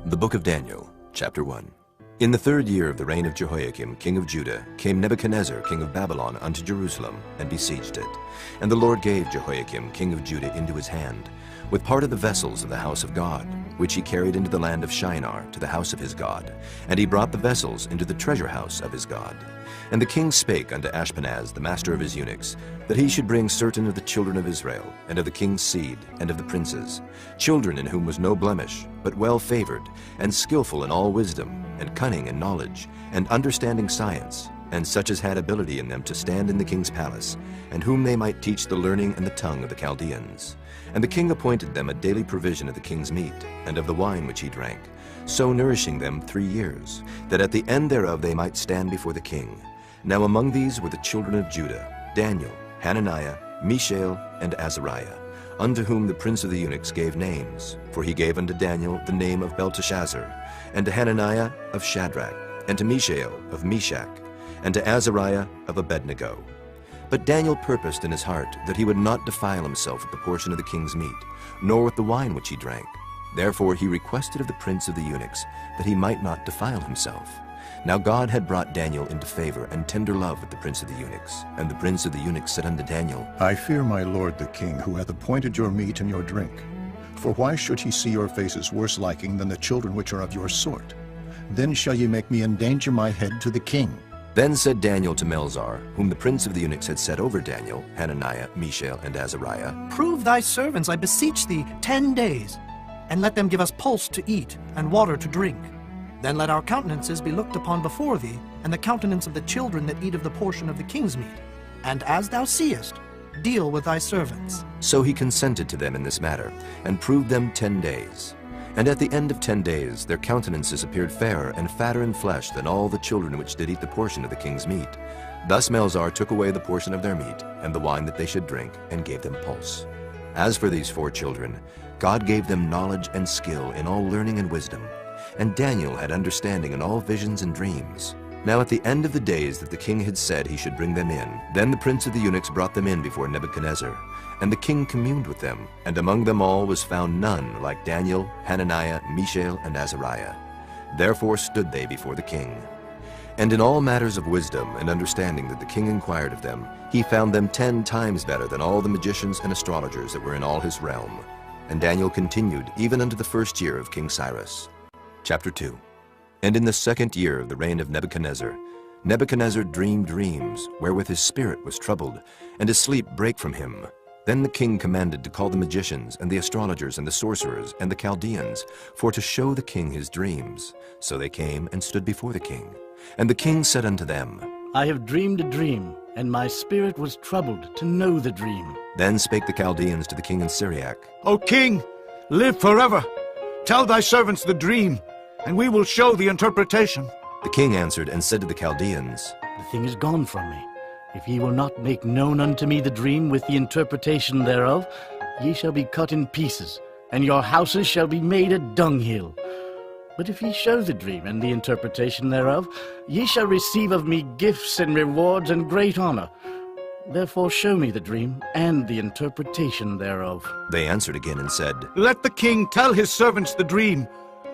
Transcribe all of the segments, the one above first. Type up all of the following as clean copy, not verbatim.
The Book of Daniel, Chapter 1. In the 3rd year of the reign of Jehoiakim, king of Judah, came Nebuchadnezzar, king of Babylon, unto Jerusalem, and besieged it. And the Lord gave Jehoiakim, king of Judah, into his hand, with part of the vessels of the house of God, which he carried into the land of Shinar, to the house of his God. And he brought the vessels into the treasure house of his God. And the king spake unto Ashpenaz, the master of his eunuchs, that he should bring certain of the children of Israel, and of the king's seed, and of the princes, children in whom was no blemish, but well favored, and skillful in all wisdom, and cunning in knowledge, and understanding science, and such as had ability in them to stand in the king's palace, and whom they might teach the learning and the tongue of the Chaldeans. And the king appointed them a daily provision of the king's meat, and of the wine which he drank, so nourishing them 3 years, that at the end thereof they might stand before the king. Now among these were the children of Judah, Daniel, Hananiah, Mishael, and Azariah, unto whom the prince of the eunuchs gave names. For he gave unto Daniel the name of Belteshazzar, and to Hananiah of Shadrach, and to Mishael of Meshach, and to Azariah of Abednego. But Daniel purposed in his heart that he would not defile himself with the portion of the king's meat, nor with the wine which he drank. Therefore he requested of the prince of the eunuchs that he might not defile himself. Now God had brought Daniel into favor and tender love with the prince of the eunuchs. And the prince of the eunuchs said unto Daniel, I fear my lord the king, who hath appointed your meat and your drink. For why should he see your faces worse liking than the children which are of your sort? Then shall ye make me endanger my head to the king. Then said Daniel to Melzar, whom the prince of the eunuchs had set over Daniel, Hananiah, Mishael, and Azariah, Prove thy servants, I beseech thee, 10 days, and let them give us pulse to eat and water to drink. Then let our countenances be looked upon before thee, and the countenance of the children that eat of the portion of the king's meat. And as thou seest, deal with thy servants. So he consented to them in this matter, and proved them 10 days. And at the end of 10 days their countenances appeared fairer and fatter in flesh than all the children which did eat the portion of the king's meat. Thus Melzar took away the portion of their meat, and the wine that they should drink, and gave them pulse. As for these 4 children, God gave them knowledge and skill in all learning and wisdom. And Daniel had understanding in all visions and dreams. Now at the end of the days that the king had said he should bring them in, then the prince of the eunuchs brought them in before Nebuchadnezzar. And the king communed with them, and among them all was found none like Daniel, Hananiah, Mishael, and Azariah. Therefore stood they before the king. And in all matters of wisdom and understanding that the king inquired of them, he found them 10 times better than all the magicians and astrologers that were in all his realm. And Daniel continued even unto the 1st year of King Cyrus. Chapter 2. And in the 2nd year of the reign of Nebuchadnezzar, Nebuchadnezzar dreamed dreams, wherewith his spirit was troubled, and his sleep brake from him. Then the king commanded to call the magicians, and the astrologers, and the sorcerers, and the Chaldeans, for to show the king his dreams. So they came and stood before the king. And the king said unto them, I have dreamed a dream, and my spirit was troubled to know the dream. Then spake the Chaldeans to the king in Syriac, O king, live forever. Tell thy servants the dream, and we will show the interpretation. The king answered and said to the Chaldeans, The thing is gone from me. If ye will not make known unto me the dream with the interpretation thereof, ye shall be cut in pieces, and your houses shall be made a dunghill. But if ye show the dream and the interpretation thereof, ye shall receive of me gifts and rewards and great honor. Therefore show me the dream and the interpretation thereof. They answered again and said, Let the king tell his servants the dream,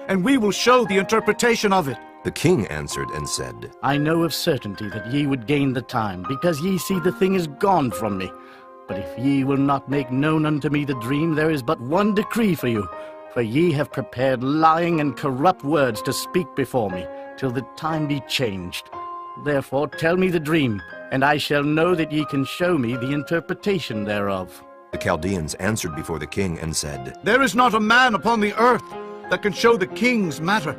and we will show the interpretation of it. The king answered and said, I know of certainty that ye would gain the time, because ye see the thing is gone from me. But if ye will not make known unto me the dream, there is but one decree for you. For ye have prepared lying and corrupt words to speak before me, till the time be changed. Therefore tell me the dream, and I shall know that ye can show me the interpretation thereof. The Chaldeans answered before the king and said, There is not a man upon the earth that can show the king's matter.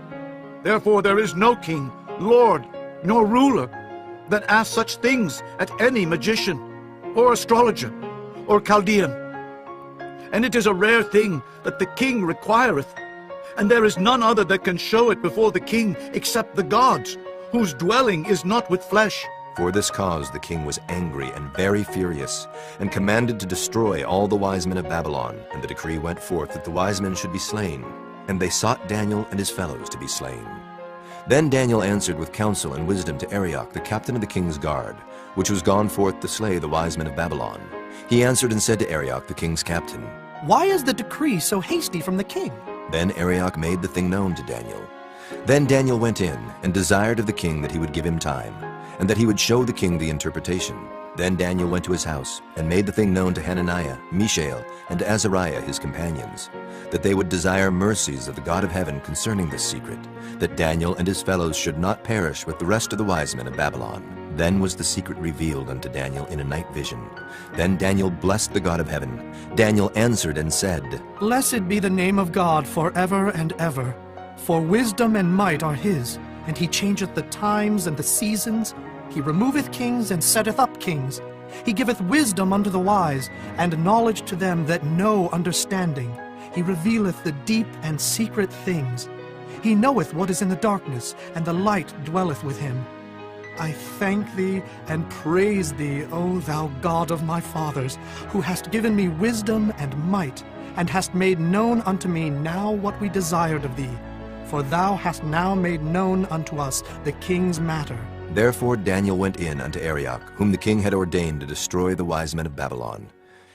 Therefore there is no king, lord, nor ruler that asks such things at any magician, or astrologer, or Chaldean. And it is a rare thing that the king requireth, and there is none other that can show it before the king except the gods, whose dwelling is not with flesh. For this cause the king was angry and very furious, and commanded to destroy all the wise men of Babylon. And the decree went forth that the wise men should be slain. And they sought Daniel and his fellows to be slain. Then Daniel answered with counsel and wisdom to Arioch, the captain of the king's guard, which was gone forth to slay the wise men of Babylon. He answered and said to Arioch, the king's captain, Why is the decree so hasty from the king? Then Arioch made the thing known to Daniel. Then Daniel went in and desired of the king that he would give him time, and that he would show the king the interpretation. Then Daniel went to his house and made the thing known to Hananiah, Mishael, and Azariah his companions, that they would desire mercies of the God of heaven concerning this secret, that Daniel and his fellows should not perish with the rest of the wise men of Babylon. Then was the secret revealed unto Daniel in a night vision. Then Daniel blessed the God of heaven. Daniel answered and said, Blessed be the name of God forever and ever. For wisdom and might are his, and he changeth the times and the seasons. He removeth kings and setteth up kings. He giveth wisdom unto the wise, and knowledge to them that know understanding. He revealeth the deep and secret things. He knoweth what is in the darkness, and the light dwelleth with him. I thank thee and praise thee, O thou God of my fathers, who hast given me wisdom and might, and hast made known unto me now what we desired of thee. For thou hast now made known unto us the king's matter. Therefore Daniel went in unto Arioch, whom the king had ordained to destroy the wise men of Babylon.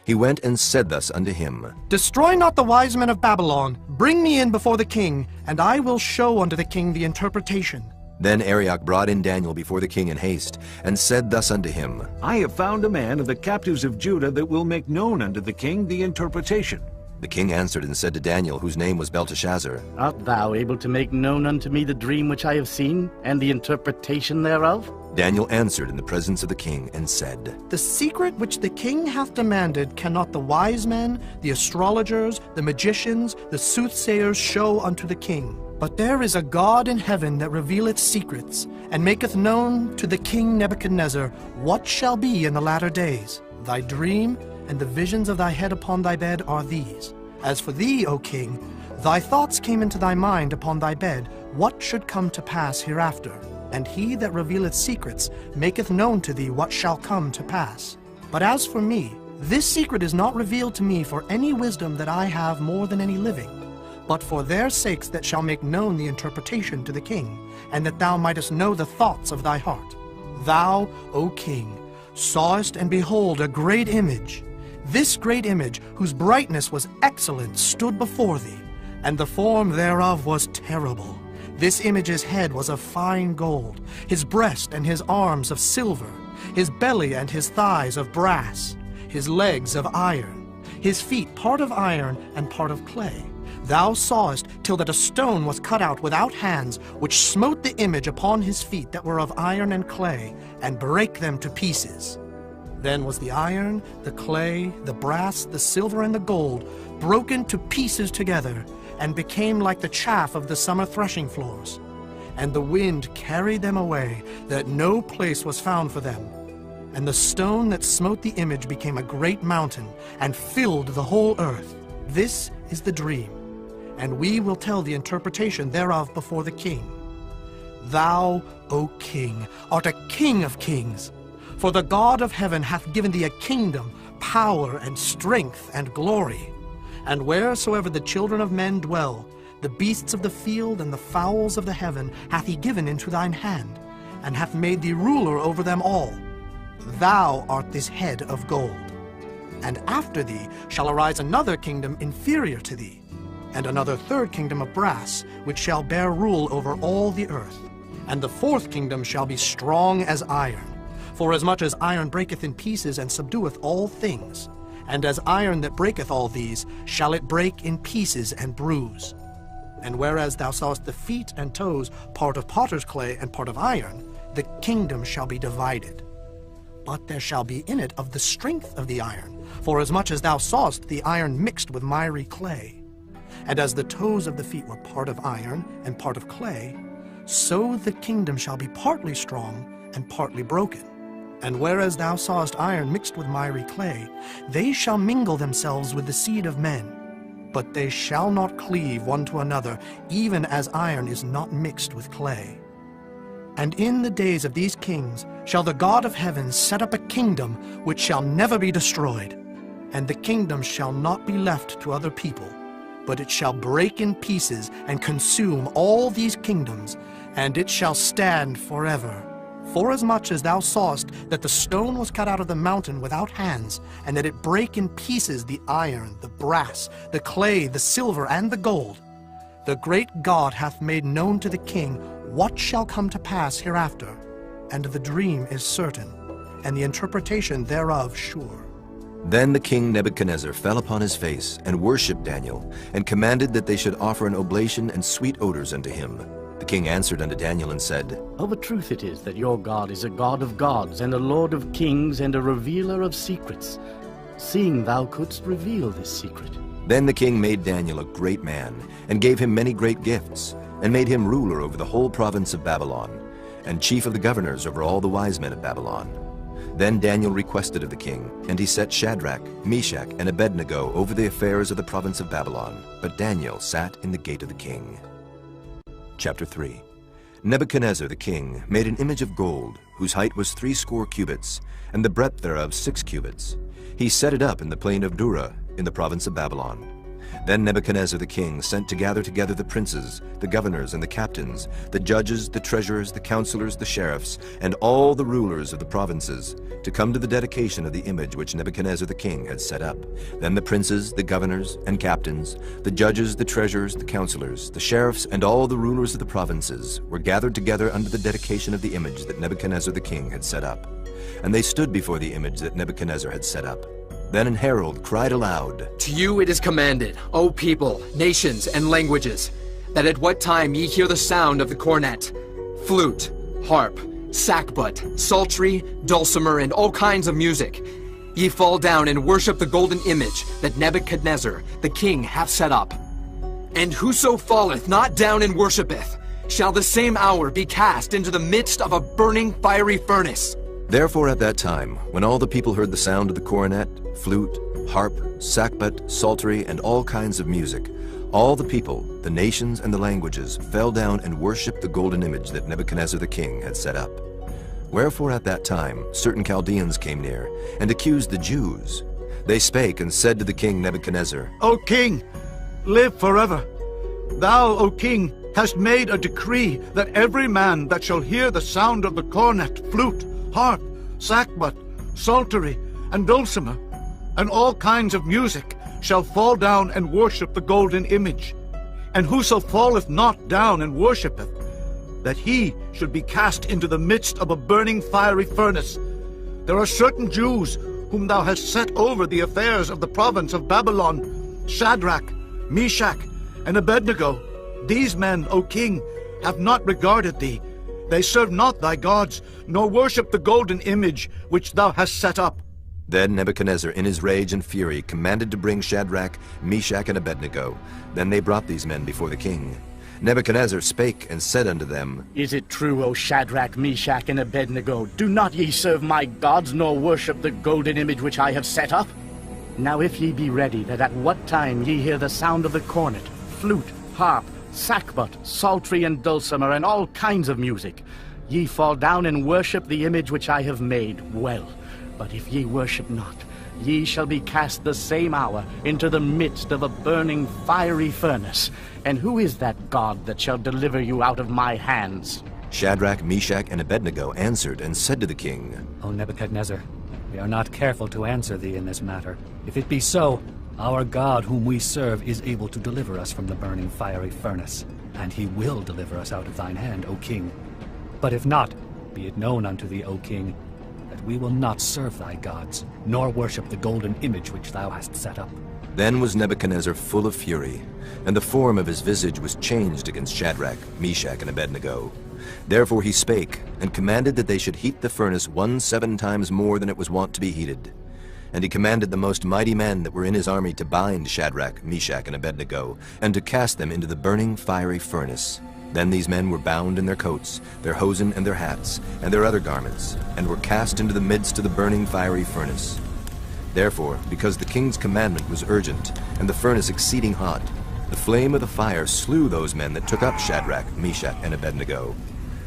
He went and said thus unto him, Destroy not the wise men of Babylon. Bring me in before the king, and I will show unto the king the interpretation. Then Arioch brought in Daniel before the king in haste, and said thus unto him, I have found a man of the captives of Judah that will make known unto the king the interpretation. The king answered and said to Daniel, whose name was Belteshazzar, Art thou able to make known unto me the dream which I have seen, and the interpretation thereof? Daniel answered in the presence of the king, and said, The secret which the king hath demanded cannot the wise men, the astrologers, the magicians, the soothsayers show unto the king. But there is a God in heaven that revealeth secrets, and maketh known to the king Nebuchadnezzar what shall be in the latter days. Thy dream and the visions of thy head upon thy bed are these. As for thee, O king, thy thoughts came into thy mind upon thy bed, what should come to pass hereafter. And he that revealeth secrets maketh known to thee what shall come to pass. But as for me, this secret is not revealed to me for any wisdom that I have more than any living, but for their sakes that shall make known the interpretation to the king, and that thou mightest know the thoughts of thy heart. Thou, O king, sawest and behold a great image. This great image, whose brightness was excellent, stood before thee, and the form thereof was terrible. This image's head was of fine gold, his breast and his arms of silver, his belly and his thighs of brass, his legs of iron, his feet part of iron and part of clay. Thou sawest till that a stone was cut out without hands, which smote the image upon his feet that were of iron and clay, and brake them to pieces. Then was the iron, the clay, the brass, the silver, and the gold broken to pieces together, and became like the chaff of the summer threshing floors. And the wind carried them away, that no place was found for them. And the stone that smote the image became a great mountain, and filled the whole earth. This is the dream, and we will tell the interpretation thereof before the king. Thou, O king, art a king of kings. For the God of heaven hath given thee a kingdom, power, and strength, and glory. And wheresoever the children of men dwell, the beasts of the field and the fowls of the heaven hath he given into thine hand, and hath made thee ruler over them all. Thou art this head of gold. And after thee shall arise another kingdom inferior to thee, and another third kingdom of brass, which shall bear rule over all the earth. And the fourth kingdom shall be strong as iron. For as much as iron breaketh in pieces and subdueth all things, and as iron that breaketh all these, shall it break in pieces and bruise. And whereas thou sawest the feet and toes, part of potter's clay and part of iron, the kingdom shall be divided. But there shall be in it of the strength of the iron, for as much as thou sawest the iron mixed with miry clay. And as the toes of the feet were part of iron and part of clay, so the kingdom shall be partly strong and partly broken. And whereas thou sawest iron mixed with miry clay, they shall mingle themselves with the seed of men. But they shall not cleave one to another, even as iron is not mixed with clay. And in the days of these kings shall the God of heaven set up a kingdom which shall never be destroyed. And the kingdom shall not be left to other people, but it shall break in pieces and consume all these kingdoms, and it shall stand forever. Forasmuch as thou sawest that the stone was cut out of the mountain without hands, and that it brake in pieces the iron, the brass, the clay, the silver, and the gold, The great God hath made known to the king what shall come to pass hereafter, and the dream is certain, and the interpretation thereof sure. Then the king Nebuchadnezzar fell upon his face and worshipped Daniel, and commanded that they should offer an oblation and sweet odors unto him. The king answered unto Daniel and said, Of a truth it is that your God is a God of gods, and a Lord of kings, and a revealer of secrets, seeing thou couldst reveal this secret. Then the king made Daniel a great man, and gave him many great gifts, and made him ruler over the whole province of Babylon, and chief of the governors over all the wise men of Babylon. Then Daniel requested of the king, and he set Shadrach, Meshach, and Abednego over the affairs of the province of Babylon. But Daniel sat in the gate of the king. Chapter 3. Nebuchadnezzar the king made an image of gold, whose height was 60 cubits, and the breadth thereof 6 cubits. He set it up in the plain of Dura, in the province of Babylon. Then Nebuchadnezzar the king sent to gather together the princes, the governors, and the captains, the judges, the treasurers, the counselors, the sheriffs, and all the rulers of the provinces, to come to the dedication of the image which Nebuchadnezzar the king had set up. Then the princes, the governors, and captains, the judges, the treasurers, the counselors, the sheriffs, and all the rulers of the provinces were gathered together under the dedication of the image that Nebuchadnezzar the king had set up. And they stood before the image that Nebuchadnezzar had set up. Then an herald cried aloud, To you it is commanded, O people, nations, and languages, that at what time ye hear the sound of the cornet, flute, harp, sackbut, psaltery, dulcimer, and all kinds of music, ye fall down and worship the golden image that Nebuchadnezzar the king hath set up. And whoso falleth not down and worshipeth, shall the same hour be cast into the midst of a burning fiery furnace. Therefore at that time, when all the people heard the sound of the cornet, flute, harp, sackbut, psaltery, and all kinds of music, all the people, the nations, and the languages fell down and worshipped the golden image that Nebuchadnezzar the king had set up. Wherefore at that time certain Chaldeans came near, and accused the Jews. They spake and said to the king Nebuchadnezzar, O king, live forever. Thou, O king, hast made a decree that every man that shall hear the sound of the cornet, flute, harp, sackbut, psaltery, and dulcimer, and all kinds of music, shall fall down and worship the golden image. And whoso falleth not down and worshipeth, that he should be cast into the midst of a burning fiery furnace. There are certain Jews whom thou hast set over the affairs of the province of Babylon, Shadrach, Meshach, and Abednego. These men, O king, have not regarded thee. They serve not thy gods, nor worship the golden image which thou hast set up. Then Nebuchadnezzar in his rage and fury commanded to bring Shadrach, Meshach, and Abednego. Then they brought these men before the king. Nebuchadnezzar spake and said unto them, Is it true, O Shadrach, Meshach, and Abednego? Do not ye serve my gods, nor worship the golden image which I have set up? Now if ye be ready, that at what time ye hear the sound of the cornet, flute, harp, sackbut, psaltery, and dulcimer, and all kinds of music, ye fall down and worship the image which I have made, well. But if ye worship not, ye shall be cast the same hour into the midst of a burning fiery furnace. And who is that God that shall deliver you out of my hands? Shadrach, Meshach, and Abednego answered and said to the king, O Nebuchadnezzar, we are not careful to answer thee in this matter. If it be so, our God whom we serve is able to deliver us from the burning fiery furnace, and he will deliver us out of thine hand, O king. But if not, be it known unto thee, O king, that we will not serve thy gods, nor worship the golden image which thou hast set up. Then was Nebuchadnezzar full of fury, and the form of his visage was changed against Shadrach, Meshach, and Abednego. Therefore he spake, and commanded that they should heat the furnace 17 times more than it was wont to be heated. And he commanded the most mighty men that were in his army to bind Shadrach, Meshach, and Abednego, and to cast them into the burning fiery furnace. Then these men were bound in their coats, their hosen, and their hats, and their other garments, and were cast into the midst of the burning fiery furnace. Therefore, because the king's commandment was urgent, and the furnace exceeding hot, the flame of the fire slew those men that took up Shadrach, Meshach, and Abednego.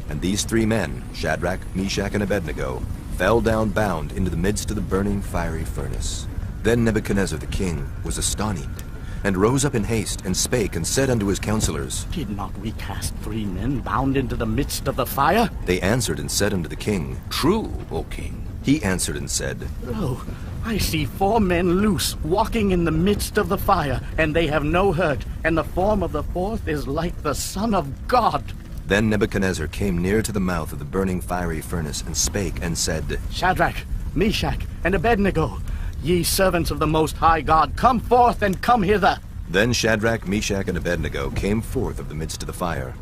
And these 3 men, Shadrach, Meshach, and Abednego, fell down bound into the midst of the burning fiery furnace. Then Nebuchadnezzar the king was astonished, and rose up in haste, and spake, and said unto his counselors, Did not we cast 3 men bound into the midst of the fire? They answered and said unto the king, True, O king. He answered and said, Lo, I see 4 men loose, walking in the midst of the fire, and they have no hurt, and the form of the 4th is like the Son of God. Then Nebuchadnezzar came near to the mouth of the burning fiery furnace, and spake and said, Shadrach, Meshach, and Abednego, ye servants of the Most High God, come forth and come hither. Then Shadrach, Meshach, and Abednego came forth of the midst of the fire.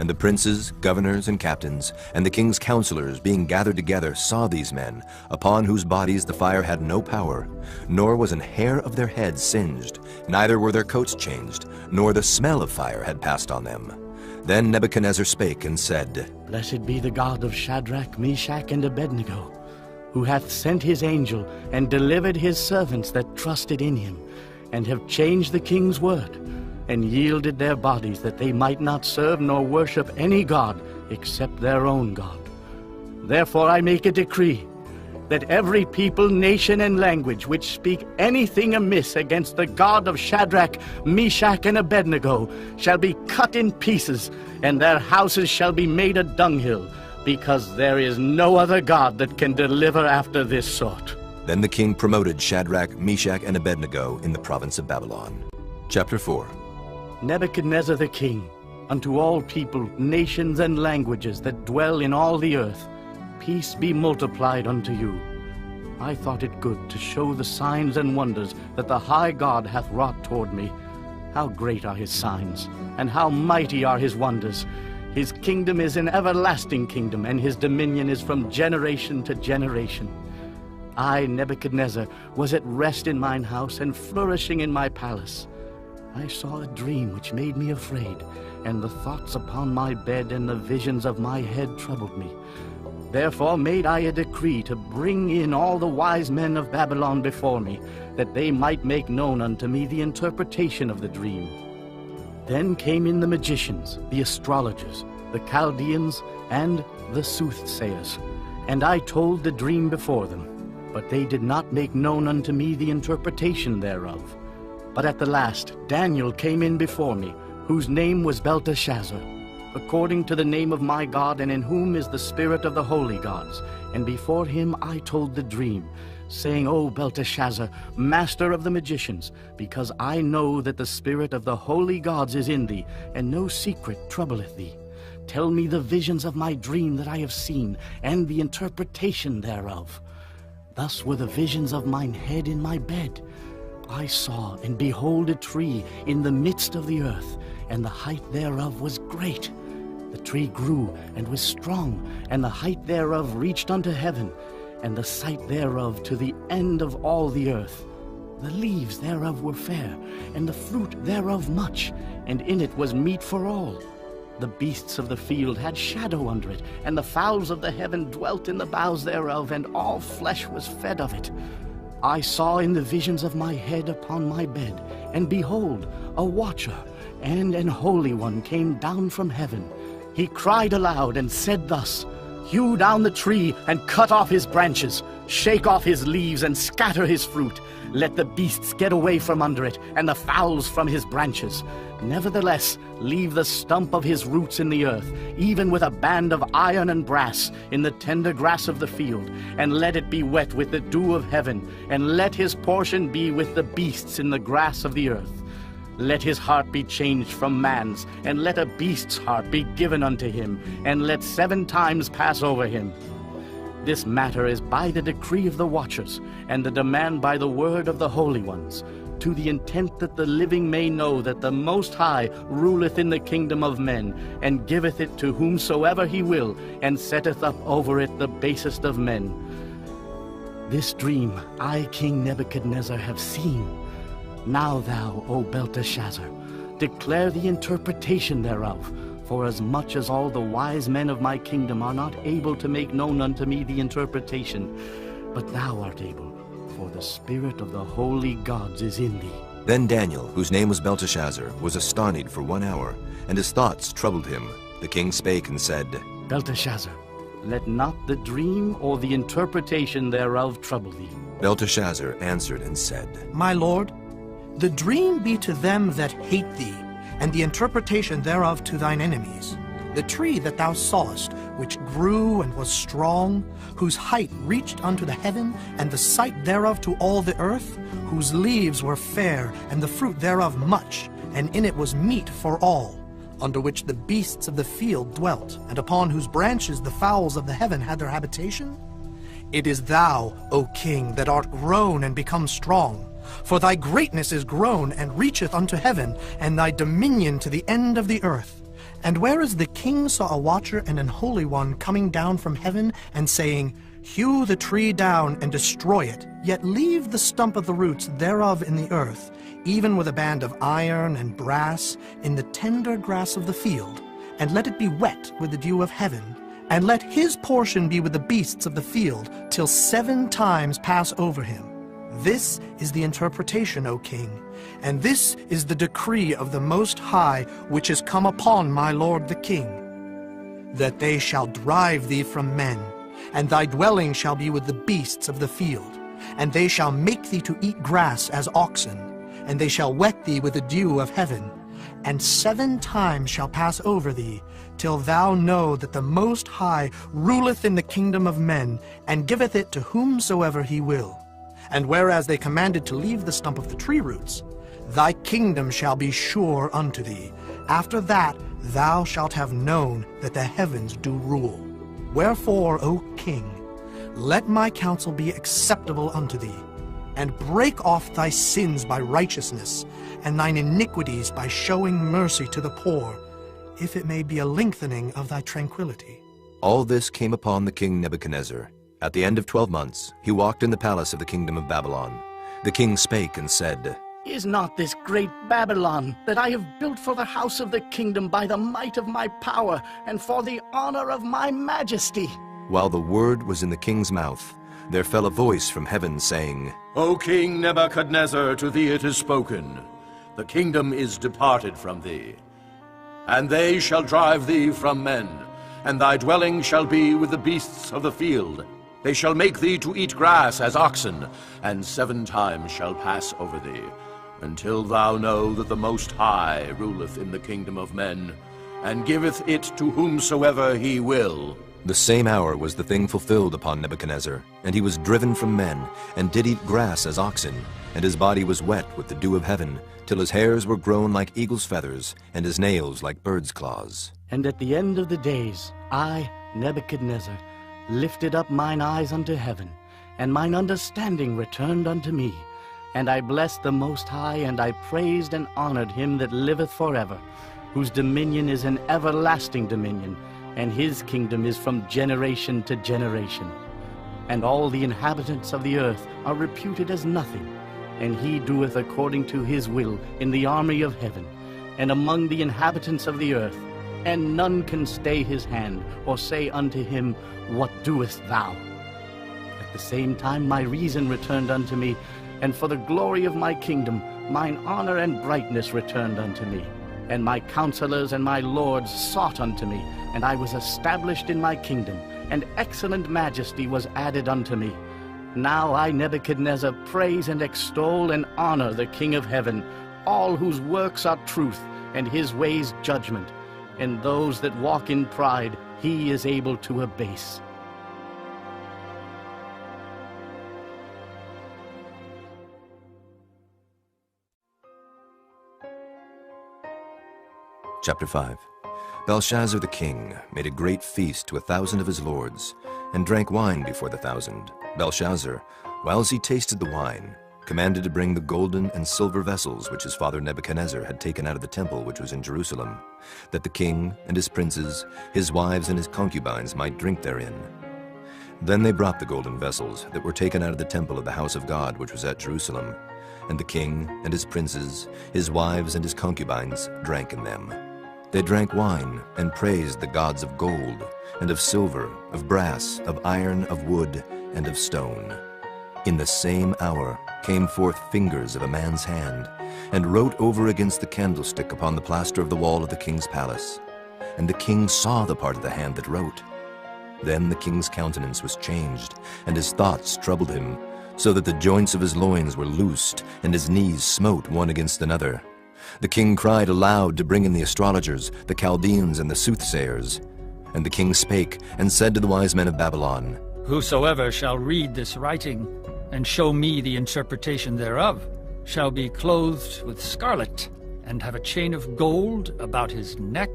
And the princes, governors, and captains, and the king's counselors, being gathered together, saw these men, upon whose bodies the fire had no power, nor was an hair of their heads singed, neither were their coats changed, nor the smell of fire had passed on them. Then Nebuchadnezzar spake and said, Blessed be the God of Shadrach, Meshach, and Abednego, who hath sent his angel, and delivered his servants that trusted in him, and have changed the king's word, and yielded their bodies that they might not serve nor worship any god except their own God. Therefore I make a decree, that every people, nation, and language which speak anything amiss against the God of Shadrach, Meshach, and Abednego shall be cut in pieces, and their houses shall be made a dunghill, because there is no other God that can deliver after this sort. Then the king promoted Shadrach, Meshach, and Abednego in the province of Babylon. Chapter 4. Nebuchadnezzar the king, unto all people, nations, and languages that dwell in all the earth, peace be multiplied unto you. I thought it good to show the signs and wonders that the high God hath wrought toward me. How great are his signs, and how mighty are his wonders! His kingdom is an everlasting kingdom, and his dominion is from generation to generation. I, Nebuchadnezzar, was at rest in mine house, and flourishing in my palace. I saw a dream which made me afraid, and the thoughts upon my bed and the visions of my head troubled me. Therefore made I a decree to bring in all the wise men of Babylon before me, that they might make known unto me the interpretation of the dream. Then came in the magicians, the astrologers, the Chaldeans, and the soothsayers, and I told the dream before them, but they did not make known unto me the interpretation thereof. But at the last Daniel came in before me, whose name was Belteshazzar, according to the name of my God, and in whom is the spirit of the holy gods. And before him I told the dream, saying, O Belteshazzar, master of the magicians, because I know that the spirit of the holy gods is in thee, and no secret troubleth thee. Tell me the visions of my dream that I have seen, and the interpretation thereof. Thus were the visions of mine head in my bed. I saw, and behold, a tree in the midst of the earth, and the height thereof was great. The tree grew, and was strong, and the height thereof reached unto heaven, and the sight thereof to the end of all the earth. The leaves thereof were fair, and the fruit thereof much, and in it was meat for all. The beasts of the field had shadow under it, and the fowls of the heaven dwelt in the boughs thereof, and all flesh was fed of it. I saw in the visions of my head upon my bed, and behold, a watcher and an holy one came down from heaven. He cried aloud and said thus, Hew down the tree and cut off his branches, shake off his leaves and scatter his fruit. Let the beasts get away from under it, and the fowls from his branches. Nevertheless, leave the stump of his roots in the earth, even with a band of iron and brass in the tender grass of the field, and let it be wet with the dew of heaven, and let his portion be with the beasts in the grass of the earth. Let his heart be changed from man's, and let a beast's heart be given unto him, and let 7 times pass over him. This matter is by the decree of the watchers, and the demand by the word of the holy ones, to the intent that the living may know that the Most High ruleth in the kingdom of men, and giveth it to whomsoever he will, and setteth up over it the basest of men. This dream I, King Nebuchadnezzar, have seen. Now thou, O Belteshazzar, declare the interpretation thereof, for as much as all the wise men of my kingdom are not able to make known unto me the interpretation, but thou art able, for the spirit of the holy gods is in thee. Then Daniel, whose name was Belteshazzar, was astonied for 1 hour, and his thoughts troubled him. The king spake and said, Belteshazzar, let not the dream or the interpretation thereof trouble thee. Belteshazzar answered and said, My lord, the dream be to them that hate thee, and the interpretation thereof to thine enemies. The tree that thou sawest, which grew and was strong, whose height reached unto the heaven, and the sight thereof to all the earth, whose leaves were fair, and the fruit thereof much, and in it was meat for all, under which the beasts of the field dwelt, and upon whose branches the fowls of the heaven had their habitation? It is thou, O king, that art grown and become strong. For thy greatness is grown and reacheth unto heaven, and thy dominion to the end of the earth. And whereas the king saw a watcher and an holy one coming down from heaven, and saying, Hew the tree down and destroy it, yet leave the stump of the roots thereof in the earth, even with a band of iron and brass, in the tender grass of the field, and let it be wet with the dew of heaven, and let his portion be with the beasts of the field, till 7 times pass over him. This is the interpretation, O king, and this is the decree of the Most High, which is come upon my lord the king, that they shall drive thee from men, and thy dwelling shall be with the beasts of the field, and they shall make thee to eat grass as oxen, and they shall wet thee with the dew of heaven, and 7 times shall pass over thee, till thou know that the Most High ruleth in the kingdom of men, and giveth it to whomsoever he will. And whereas they commanded to leave the stump of the tree roots, thy kingdom shall be sure unto thee. After that thou shalt have known that the heavens do rule. Wherefore, O king, let my counsel be acceptable unto thee, and break off thy sins by righteousness, and thine iniquities by showing mercy to the poor, if it may be a lengthening of thy tranquility. All this came upon the king Nebuchadnezzar. At the end of 12 months, he walked in the palace of the kingdom of Babylon. The king spake and said, Is not this great Babylon, that I have built for the house of the kingdom by the might of my power, and for the honor of my majesty? While the word was in the king's mouth, there fell a voice from heaven, saying, O King Nebuchadnezzar, to thee it is spoken, the kingdom is departed from thee. And they shall drive thee from men, and thy dwelling shall be with the beasts of the field. They shall make thee to eat grass as oxen, and 7 times shall pass over thee, until thou know that the Most High ruleth in the kingdom of men, and giveth it to whomsoever he will. The same hour was the thing fulfilled upon Nebuchadnezzar, and he was driven from men, and did eat grass as oxen, and his body was wet with the dew of heaven, till his hairs were grown like eagle's feathers, and his nails like bird's claws. And at the end of the days, I, Nebuchadnezzar, lifted up mine eyes unto heaven, and mine understanding returned unto me. And I blessed the Most High, and I praised and honored him that liveth forever, whose dominion is an everlasting dominion, and his kingdom is from generation to generation. And all the inhabitants of the earth are reputed as nothing, and he doeth according to his will in the army of heaven, and among the inhabitants of the earth, and none can stay his hand, or say unto him, What doest thou? At the same time my reason returned unto me, and for the glory of my kingdom mine honor and brightness returned unto me. And my counselors and my lords sought unto me, and I was established in my kingdom, and excellent majesty was added unto me. Now I, Nebuchadnezzar, praise and extol and honor the King of heaven, all whose works are truth, and his ways judgment. And those that walk in pride he is able to abase. Chapter 5. Belshazzar the king made a great feast to 1,000 of his lords, and drank wine before the 1,000. Belshazzar, whiles he tasted the wine, commanded to bring the golden and silver vessels which his father Nebuchadnezzar had taken out of the temple which was in Jerusalem, that the king and his princes, his wives and his concubines might drink therein. Then they brought the golden vessels that were taken out of the temple of the house of God which was at Jerusalem, and the king and his princes, his wives and his concubines drank in them. They drank wine and praised the gods of gold, and of silver, of brass, of iron, of wood, and of stone. In the same hour came forth fingers of a man's hand, and wrote over against the candlestick upon the plaster of the wall of the king's palace. And the king saw the part of the hand that wrote. Then the king's countenance was changed, and his thoughts troubled him, so that the joints of his loins were loosed, and his knees smote one against another. The king cried aloud to bring in the astrologers, the Chaldeans, and the soothsayers. And the king spake, and said to the wise men of Babylon, Whosoever shall read this writing, and show me the interpretation thereof, shall be clothed with scarlet, and have a chain of gold about his neck,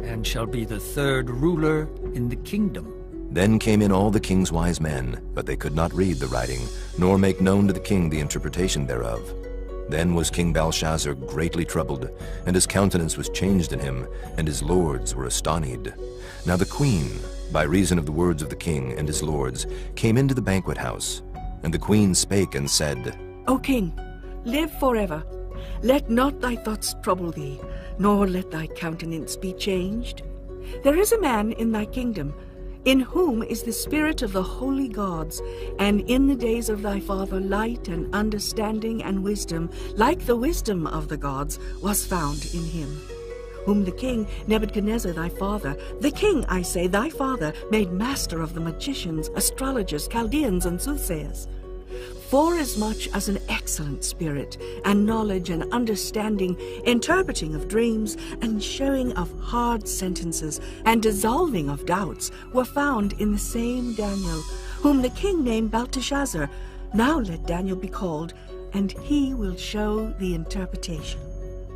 and shall be the third ruler in the kingdom. Then came in all the king's wise men, but they could not read the writing, nor make known to the king the interpretation thereof. Then was King Belshazzar greatly troubled, and his countenance was changed in him, and his lords were astonied. Now the queen, by reason of the words of the king and his lords, came into the banquet house. And the queen spake and said, O king, live forever. Let not thy thoughts trouble thee, nor let thy countenance be changed. There is a man in thy kingdom, in whom is the spirit of the holy gods, and in the days of thy father light and understanding and wisdom, like the wisdom of the gods, was found in him, whom the king Nebuchadnezzar thy father, the king, I say, thy father, made master of the magicians, astrologers, Chaldeans, and soothsayers. Forasmuch as an excellent spirit, and knowledge and understanding, interpreting of dreams, and showing of hard sentences, and dissolving of doubts, were found in the same Daniel, whom the king named Belteshazzar. Now let Daniel be called, and he will show the interpretation.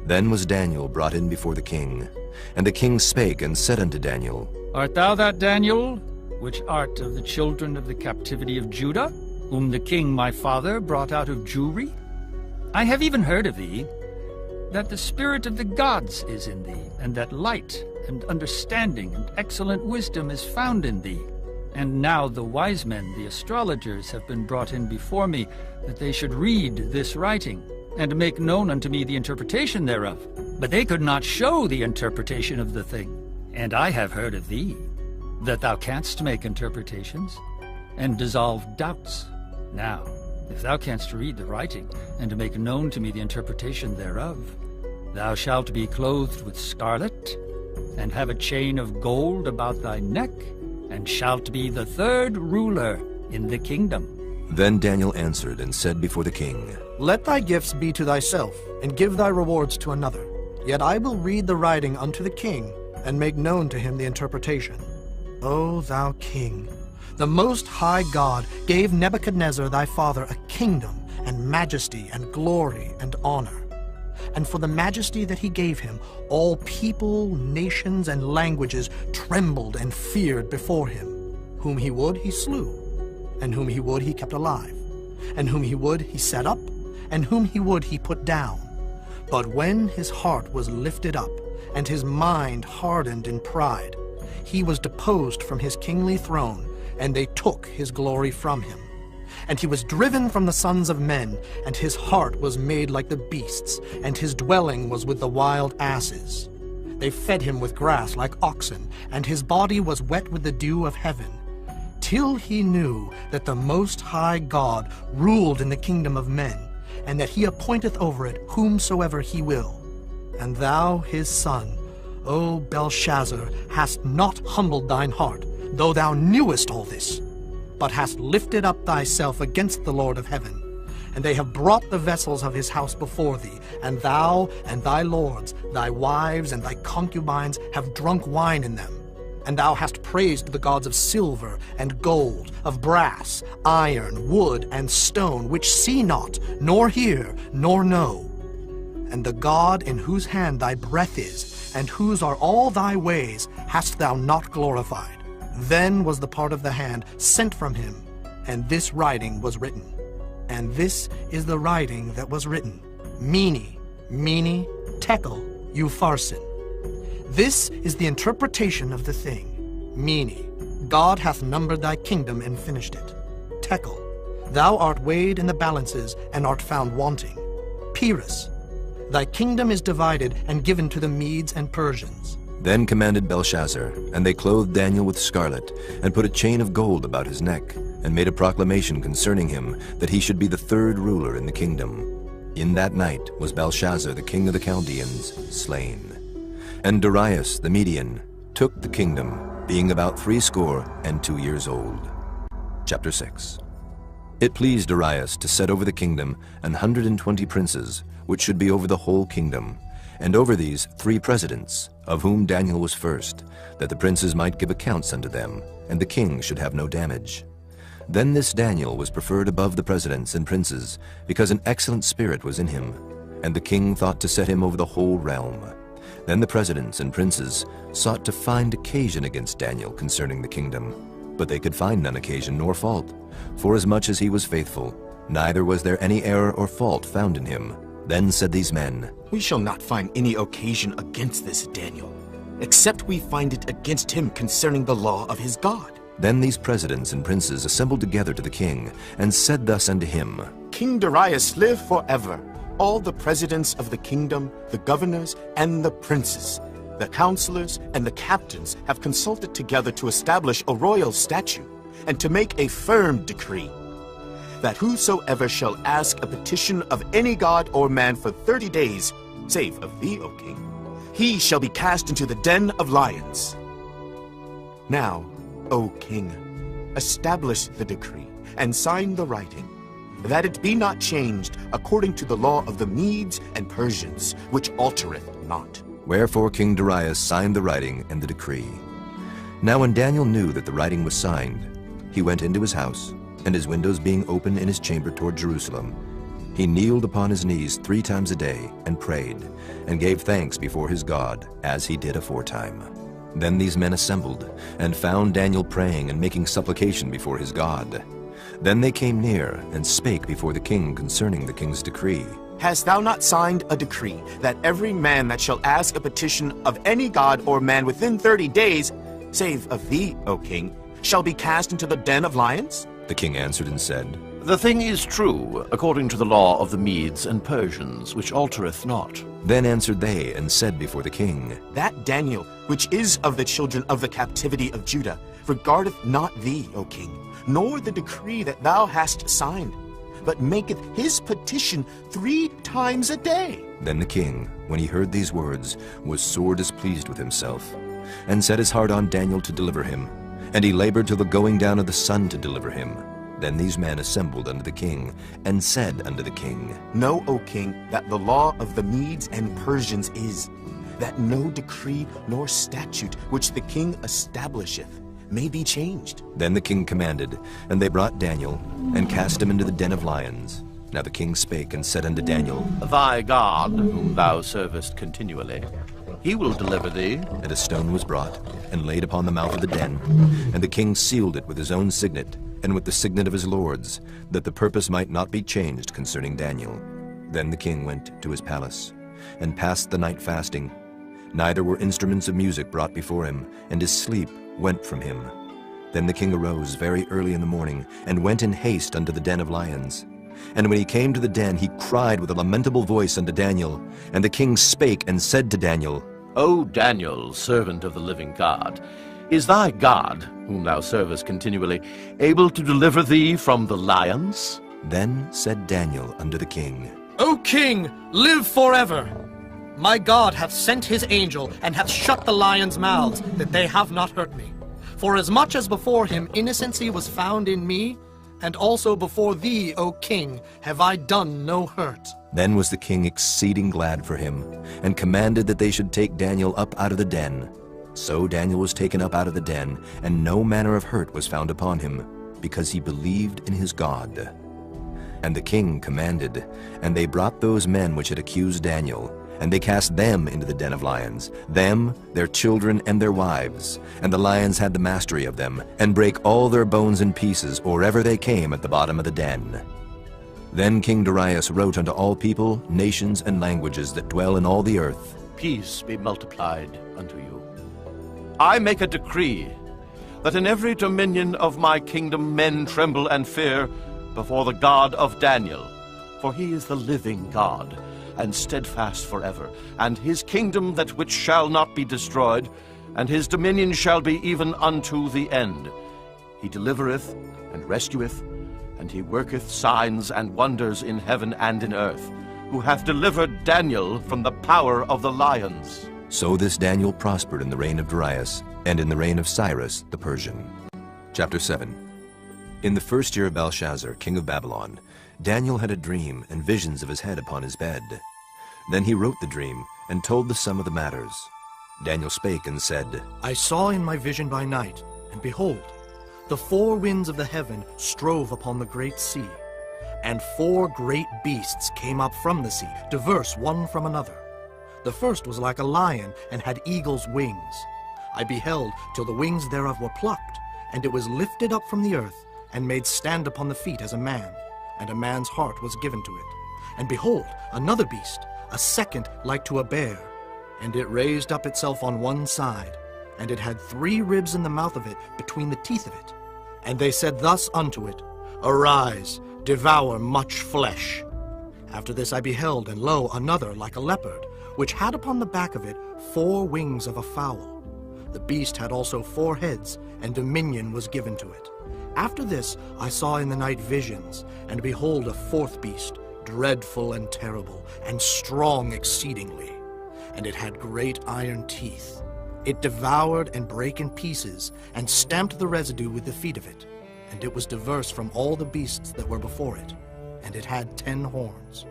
Then was Daniel brought in before the king. And the king spake and said unto Daniel, Art thou that Daniel, which art of the children of the captivity of Judah, whom the king my father brought out of Jewry? I have even heard of thee, that the spirit of the gods is in thee, and that light and understanding and excellent wisdom is found in thee. And now the wise men, the astrologers, have been brought in before me, that they should read this writing, and make known unto me the interpretation thereof. But they could not show the interpretation of the thing. And I have heard of thee, that thou canst make interpretations, and dissolve doubts. Now, if thou canst read the writing, and to make known to me the interpretation thereof, thou shalt be clothed with scarlet, and have a chain of gold about thy neck, and shalt be the third ruler in the kingdom. Then Daniel answered and said before the king, Let thy gifts be to thyself, and give thy rewards to another. Yet I will read the writing unto the king, and make known to him the interpretation. O thou king, the Most High God gave Nebuchadnezzar thy father a kingdom, and majesty, and glory, and honor. And for the majesty that he gave him, all people, nations, and languages trembled and feared before him. Whom he would, he slew, and whom he would, he kept alive, and whom he would, he set up, and whom he would, he put down. But when his heart was lifted up, and his mind hardened in pride, he was deposed from his kingly throne, and they took his glory from him. And he was driven from the sons of men, and his heart was made like the beasts, and his dwelling was with the wild asses. They fed him with grass like oxen, and his body was wet with the dew of heaven, till he knew that the Most High God ruled in the kingdom of men, and that he appointeth over it whomsoever he will. And thou, his son, O Belshazzar, hast not humbled thine heart, though thou knewest all this, but hast lifted up thyself against the Lord of heaven. And they have brought the vessels of his house before thee, and thou and thy lords, thy wives and thy concubines have drunk wine in them. And thou hast praised the gods of silver and gold, of brass, iron, wood, and stone, which see not, nor hear, nor know. And the God in whose hand thy breath is, and whose are all thy ways, hast thou not glorified. Then was the part of the hand sent from him, and this writing was written. And this is the writing that was written. Mene, Mene, Tekel, Upharsin. This is the interpretation of the thing. Mene, God hath numbered thy kingdom and finished it. Tekel, thou art weighed in the balances and art found wanting. Peres, thy kingdom is divided and given to the Medes and Persians. Then commanded Belshazzar, and they clothed Daniel with scarlet, and put a chain of gold about his neck, and made a proclamation concerning him, that he should be the third ruler in the kingdom. In that night was Belshazzar the king of the Chaldeans slain. And Darius the Median took the kingdom, being about 62 years old. Chapter 6. It pleased Darius to set over the kingdom 120 princes, which should be over the whole kingdom, and over these 3 presidents, of whom Daniel was first, that the princes might give accounts unto them, and the king should have no damage. Then this Daniel was preferred above the presidents and princes, because an excellent spirit was in him, and the king thought to set him over the whole realm. Then the presidents and princes sought to find occasion against Daniel concerning the kingdom, but they could find none occasion nor fault, forasmuch as he was faithful, neither was there any error or fault found in him. Then said these men, We shall not find any occasion against this Daniel, except we find it against him concerning the law of his God. Then these presidents and princes assembled together to the king, and said thus unto him, King Darius, live forever. All the presidents of the kingdom, the governors, and the princes, the counselors, and the captains have consulted together to establish a royal statute, and to make a firm decree, that whosoever shall ask a petition of any god or man for 30 days, save of thee, O king, he shall be cast into the den of lions. Now, O king, establish the decree, and sign the writing, that it be not changed according to the law of the Medes and Persians, which altereth not. Wherefore King Darius signed the writing and the decree. Now when Daniel knew that the writing was signed, he went into his house, and his windows being open in his chamber toward Jerusalem, he kneeled upon his knees 3 times a day, and prayed, and gave thanks before his God, as he did aforetime. Then these men assembled, and found Daniel praying and making supplication before his God. Then they came near, and spake before the king concerning the king's decree. Hast thou not signed a decree, that every man that shall ask a petition of any god or man within 30 days, save of thee, O king, shall be cast into the den of lions? The king answered and said, The thing is true, according to the law of the Medes and Persians, which altereth not. Then answered they, and said before the king, That Daniel, which is of the children of the captivity of Judah, regardeth not thee, O king, nor the decree that thou hast signed, but maketh his petition 3 times a day. Then the king, when he heard these words, was sore displeased with himself, and set his heart on Daniel to deliver him, and he labored till the going down of the sun to deliver him. Then these men assembled unto the king, and said unto the king, Know, O king, that the law of the Medes and Persians is, that no decree nor statute which the king establisheth may be changed. Then the king commanded, and they brought Daniel, and cast him into the den of lions. Now the king spake and said unto Daniel, Thy God, whom thou servest continually, he will deliver thee. And a stone was brought, and laid upon the mouth of the den, and the king sealed it with his own signet, and with the signet of his lords, that the purpose might not be changed concerning Daniel. Then the king went to his palace, and passed the night fasting. Neither were instruments of music brought before him, and his sleep went from him. Then the king arose very early in the morning, and went in haste unto the den of lions. And when he came to the den, he cried with a lamentable voice unto Daniel. And the king spake and said to Daniel, O Daniel, servant of the living God, is thy God, whom thou servest continually, able to deliver thee from the lions? Then said Daniel unto the king, O king, live forever! My God hath sent his angel, and hath shut the lions' mouths, that they have not hurt me. For as much as before him innocency was found in me, and also before thee, O king, have I done no hurt. Then was the king exceeding glad for him, and commanded that they should take Daniel up out of the den. So Daniel was taken up out of the den, and no manner of hurt was found upon him, because he believed in his God. And the king commanded, and they brought those men which had accused Daniel, and they cast them into the den of lions, them, their children, and their wives. And the lions had the mastery of them, and brake all their bones in pieces, or ever they came at the bottom of the den. Then King Darius wrote unto all people, nations, and languages that dwell in all the earth, Peace be multiplied unto you. I make a decree, that in every dominion of my kingdom men tremble and fear before the God of Daniel, for he is the living God, and steadfast forever, and his kingdom that which shall not be destroyed, and his dominion shall be even unto the end. He delivereth and rescueth, and he worketh signs and wonders in heaven and in earth, who hath delivered Daniel from the power of the lions. So this Daniel prospered in the reign of Darius, and in the reign of Cyrus the Persian. Chapter 7. In the first year of Belshazzar, king of Babylon, Daniel had a dream and visions of his head upon his bed. Then he wrote the dream and told the sum of the matters. Daniel spake and said, I saw in my vision by night, and behold, the four winds of the heaven strove upon the great sea, and four great beasts came up from the sea, diverse one from another. The first was like a lion, and had eagle's wings. I beheld till the wings thereof were plucked, and it was lifted up from the earth, and made stand upon the feet as a man, and a man's heart was given to it. And behold, another beast, a second like to a bear, and it raised up itself on one side, and it had 3 ribs in the mouth of it between the teeth of it. And they said thus unto it, Arise, devour much flesh. After this I beheld, and lo, another like a leopard, which had upon the back of it 4 wings of a fowl. The beast had also 4 heads, and dominion was given to it. After this I saw in the night visions, and behold, a 4th beast, dreadful and terrible, and strong exceedingly. And it had great iron teeth. It devoured and brake in pieces, and stamped the residue with the feet of it. And it was diverse from all the beasts that were before it. And it had 10 horns.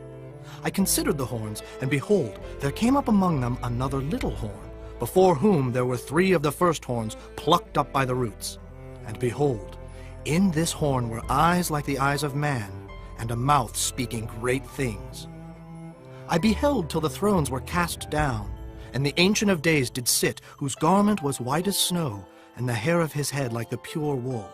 I considered the horns, and behold, there came up among them another little horn, before whom there were 3 of the first horns plucked up by the roots. And behold, in this horn were eyes like the eyes of man, and a mouth speaking great things. I beheld till the thrones were cast down, and the Ancient of Days did sit, whose garment was white as snow, and the hair of his head like the pure wool.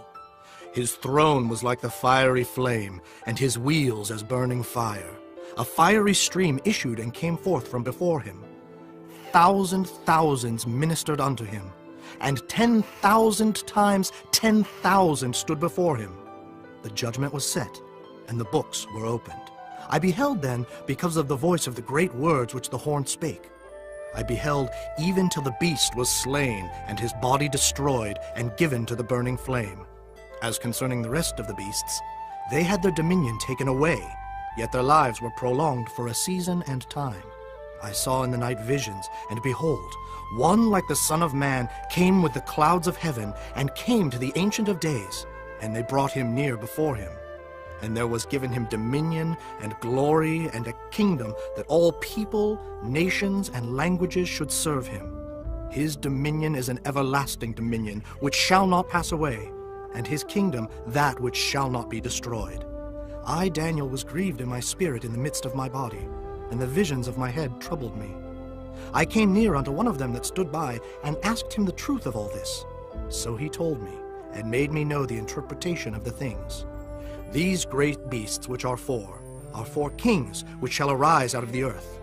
His throne was like the fiery flame, and his wheels as burning fire. A fiery stream issued and came forth from before him. Thousands ministered unto him, and 10,000 times 10,000 stood before him. The judgment was set, and the books were opened. I beheld then, because of the voice of the great words which the horn spake. I beheld even till the beast was slain, and his body destroyed, and given to the burning flame. As concerning the rest of the beasts, they had their dominion taken away, yet their lives were prolonged for a season and time. I saw in the night visions, and behold, one like the Son of Man came with the clouds of heaven, and came to the Ancient of Days, and they brought him near before him. And there was given him dominion and glory and a kingdom, that all people, nations, and languages should serve him. His dominion is an everlasting dominion, which shall not pass away, and his kingdom that which shall not be destroyed. I, Daniel, was grieved in my spirit in the midst of my body, and the visions of my head troubled me. I came near unto one of them that stood by, and asked him the truth of all this. So he told me, and made me know the interpretation of the things. These great beasts which are 4 kings which shall arise out of the earth.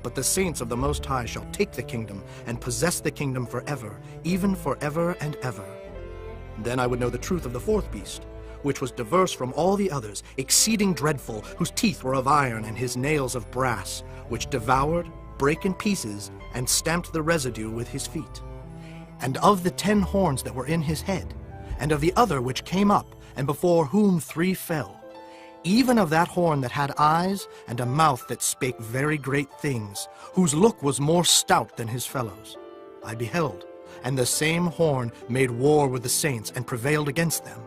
But the saints of the Most High shall take the kingdom, and possess the kingdom forever, even forever and ever. Then I would know the truth of the 4th beast, which was diverse from all the others, exceeding dreadful, whose teeth were of iron, and his nails of brass, which devoured, brake in pieces, and stamped the residue with his feet. And of the 10 horns that were in his head, and of the other which came up, and before whom 3 fell, even of that horn that had eyes, and a mouth that spake very great things, whose look was more stout than his fellows, I beheld, and the same horn made war with the saints, and prevailed against them,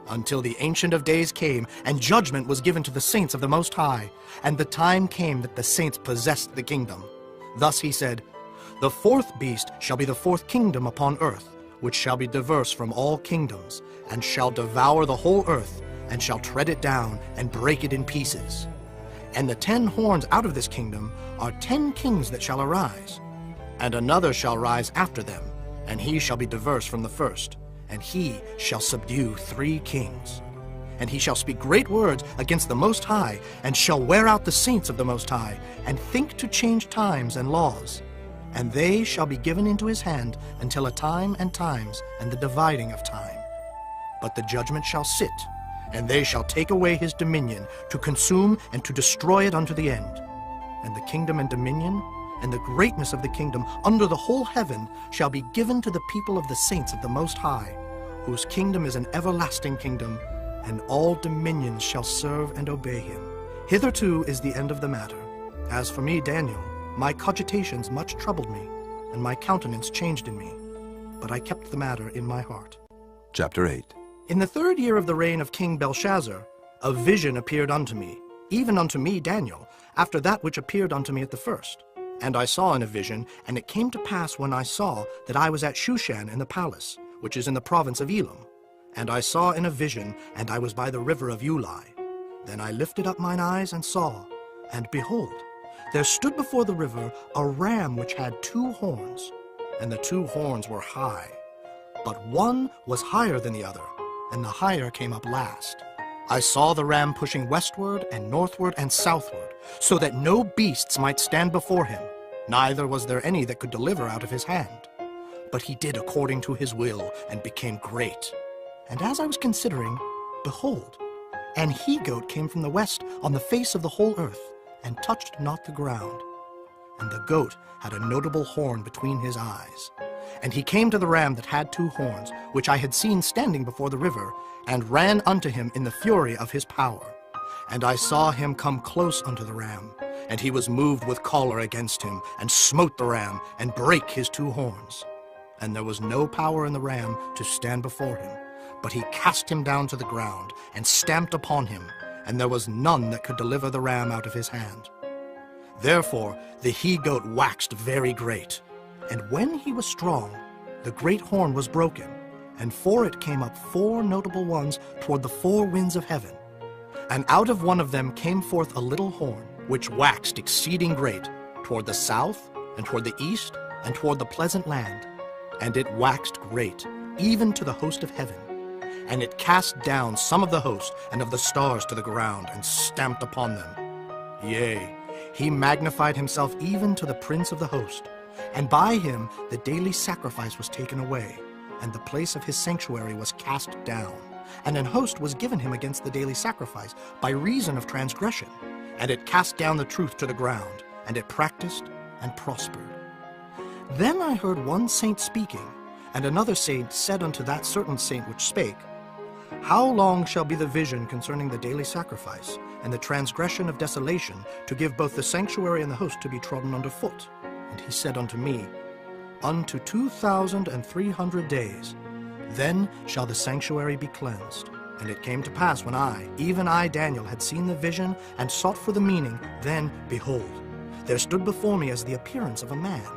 until the Ancient of Days came, and judgment was given to the saints of the Most High, and the time came that the saints possessed the kingdom. Thus he said, The 4th beast shall be the 4th kingdom upon earth, which shall be diverse from all kingdoms, and shall devour the whole earth, and shall tread it down, and break it in pieces. And the 10 horns out of this kingdom are 10 kings that shall arise. And another shall rise after them, and he shall be diverse from the first, and he shall subdue 3 kings. And he shall speak great words against the Most High, and shall wear out the saints of the Most High, and think to change times and laws. And they shall be given into his hand until a time and times, and the dividing of time. But the judgment shall sit, and they shall take away his dominion, to consume and to destroy it unto the end. And the kingdom and dominion, and the greatness of the kingdom under the whole heaven shall be given to the people of the saints of the Most High, whose kingdom is an everlasting kingdom, and all dominions shall serve and obey him. Hitherto is the end of the matter. As for me, Daniel, my cogitations much troubled me, and my countenance changed in me. But I kept the matter in my heart. Chapter 8. In the 3rd year of the reign of King Belshazzar, a vision appeared unto me, even unto me Daniel, after that which appeared unto me at the first. And I saw in a vision, and it came to pass when I saw that I was at Shushan in the palace, which is in the province of Elam. And I saw in a vision, and I was by the river of Ulai. Then I lifted up mine eyes and saw, and behold, there stood before the river a ram which had 2 horns, and the 2 horns were high. But one was higher than the other, and the higher came up last. I saw the ram pushing westward and northward and southward, so that no beasts might stand before him, neither was there any that could deliver out of his hand. But he did according to his will, and became great. And as I was considering, behold, an he-goat came from the west on the face of the whole earth, and touched not the ground. And the goat had a notable horn between his eyes. And he came to the ram that had 2 horns, which I had seen standing before the river, and ran unto him in the fury of his power. And I saw him come close unto the ram, and he was moved with choler against him, and smote the ram, and brake his 2 horns. And there was no power in the ram to stand before him, but he cast him down to the ground, and stamped upon him, and there was none that could deliver the ram out of his hand. Therefore the he-goat waxed very great, and when he was strong, the great horn was broken, and for it came up 4 notable ones toward the 4 winds of heaven. And out of one of them came forth a little horn, which waxed exceeding great, toward the south, and toward the east, and toward the pleasant land. And it waxed great, even to the host of heaven. And it cast down some of the host and of the stars to the ground, and stamped upon them. Yea, he magnified himself even to the prince of the host. And by him the daily sacrifice was taken away, and the place of his sanctuary was cast down. And an host was given him against the daily sacrifice by reason of transgression. And it cast down the truth to the ground, and it practiced and prospered. Then I heard one saint speaking, and another saint said unto that certain saint which spake, How long shall be the vision concerning the daily sacrifice, and the transgression of desolation, to give both the sanctuary and the host to be trodden under foot? And he said unto me, Unto 2,300 days. Then shall the sanctuary be cleansed. And it came to pass when I, even I Daniel, had seen the vision, and sought for the meaning, then, behold, there stood before me as the appearance of a man.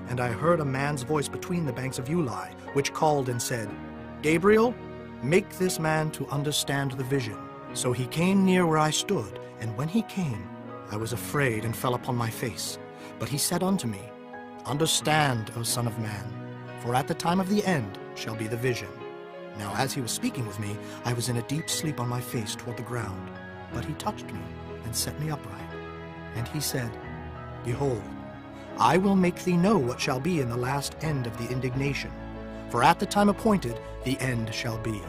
And I heard a man's voice between the banks of Ulai, which called and said, Gabriel, make this man to understand the vision. So he came near where I stood, and when he came, I was afraid and fell upon my face. But he said unto me, Understand, O Son of Man, for at the time of the end shall be the vision. Now as he was speaking with me, I was in a deep sleep on my face toward the ground. But he touched me and set me upright. And he said, Behold, I will make thee know what shall be in the last end of the indignation. For at the time appointed the end shall be.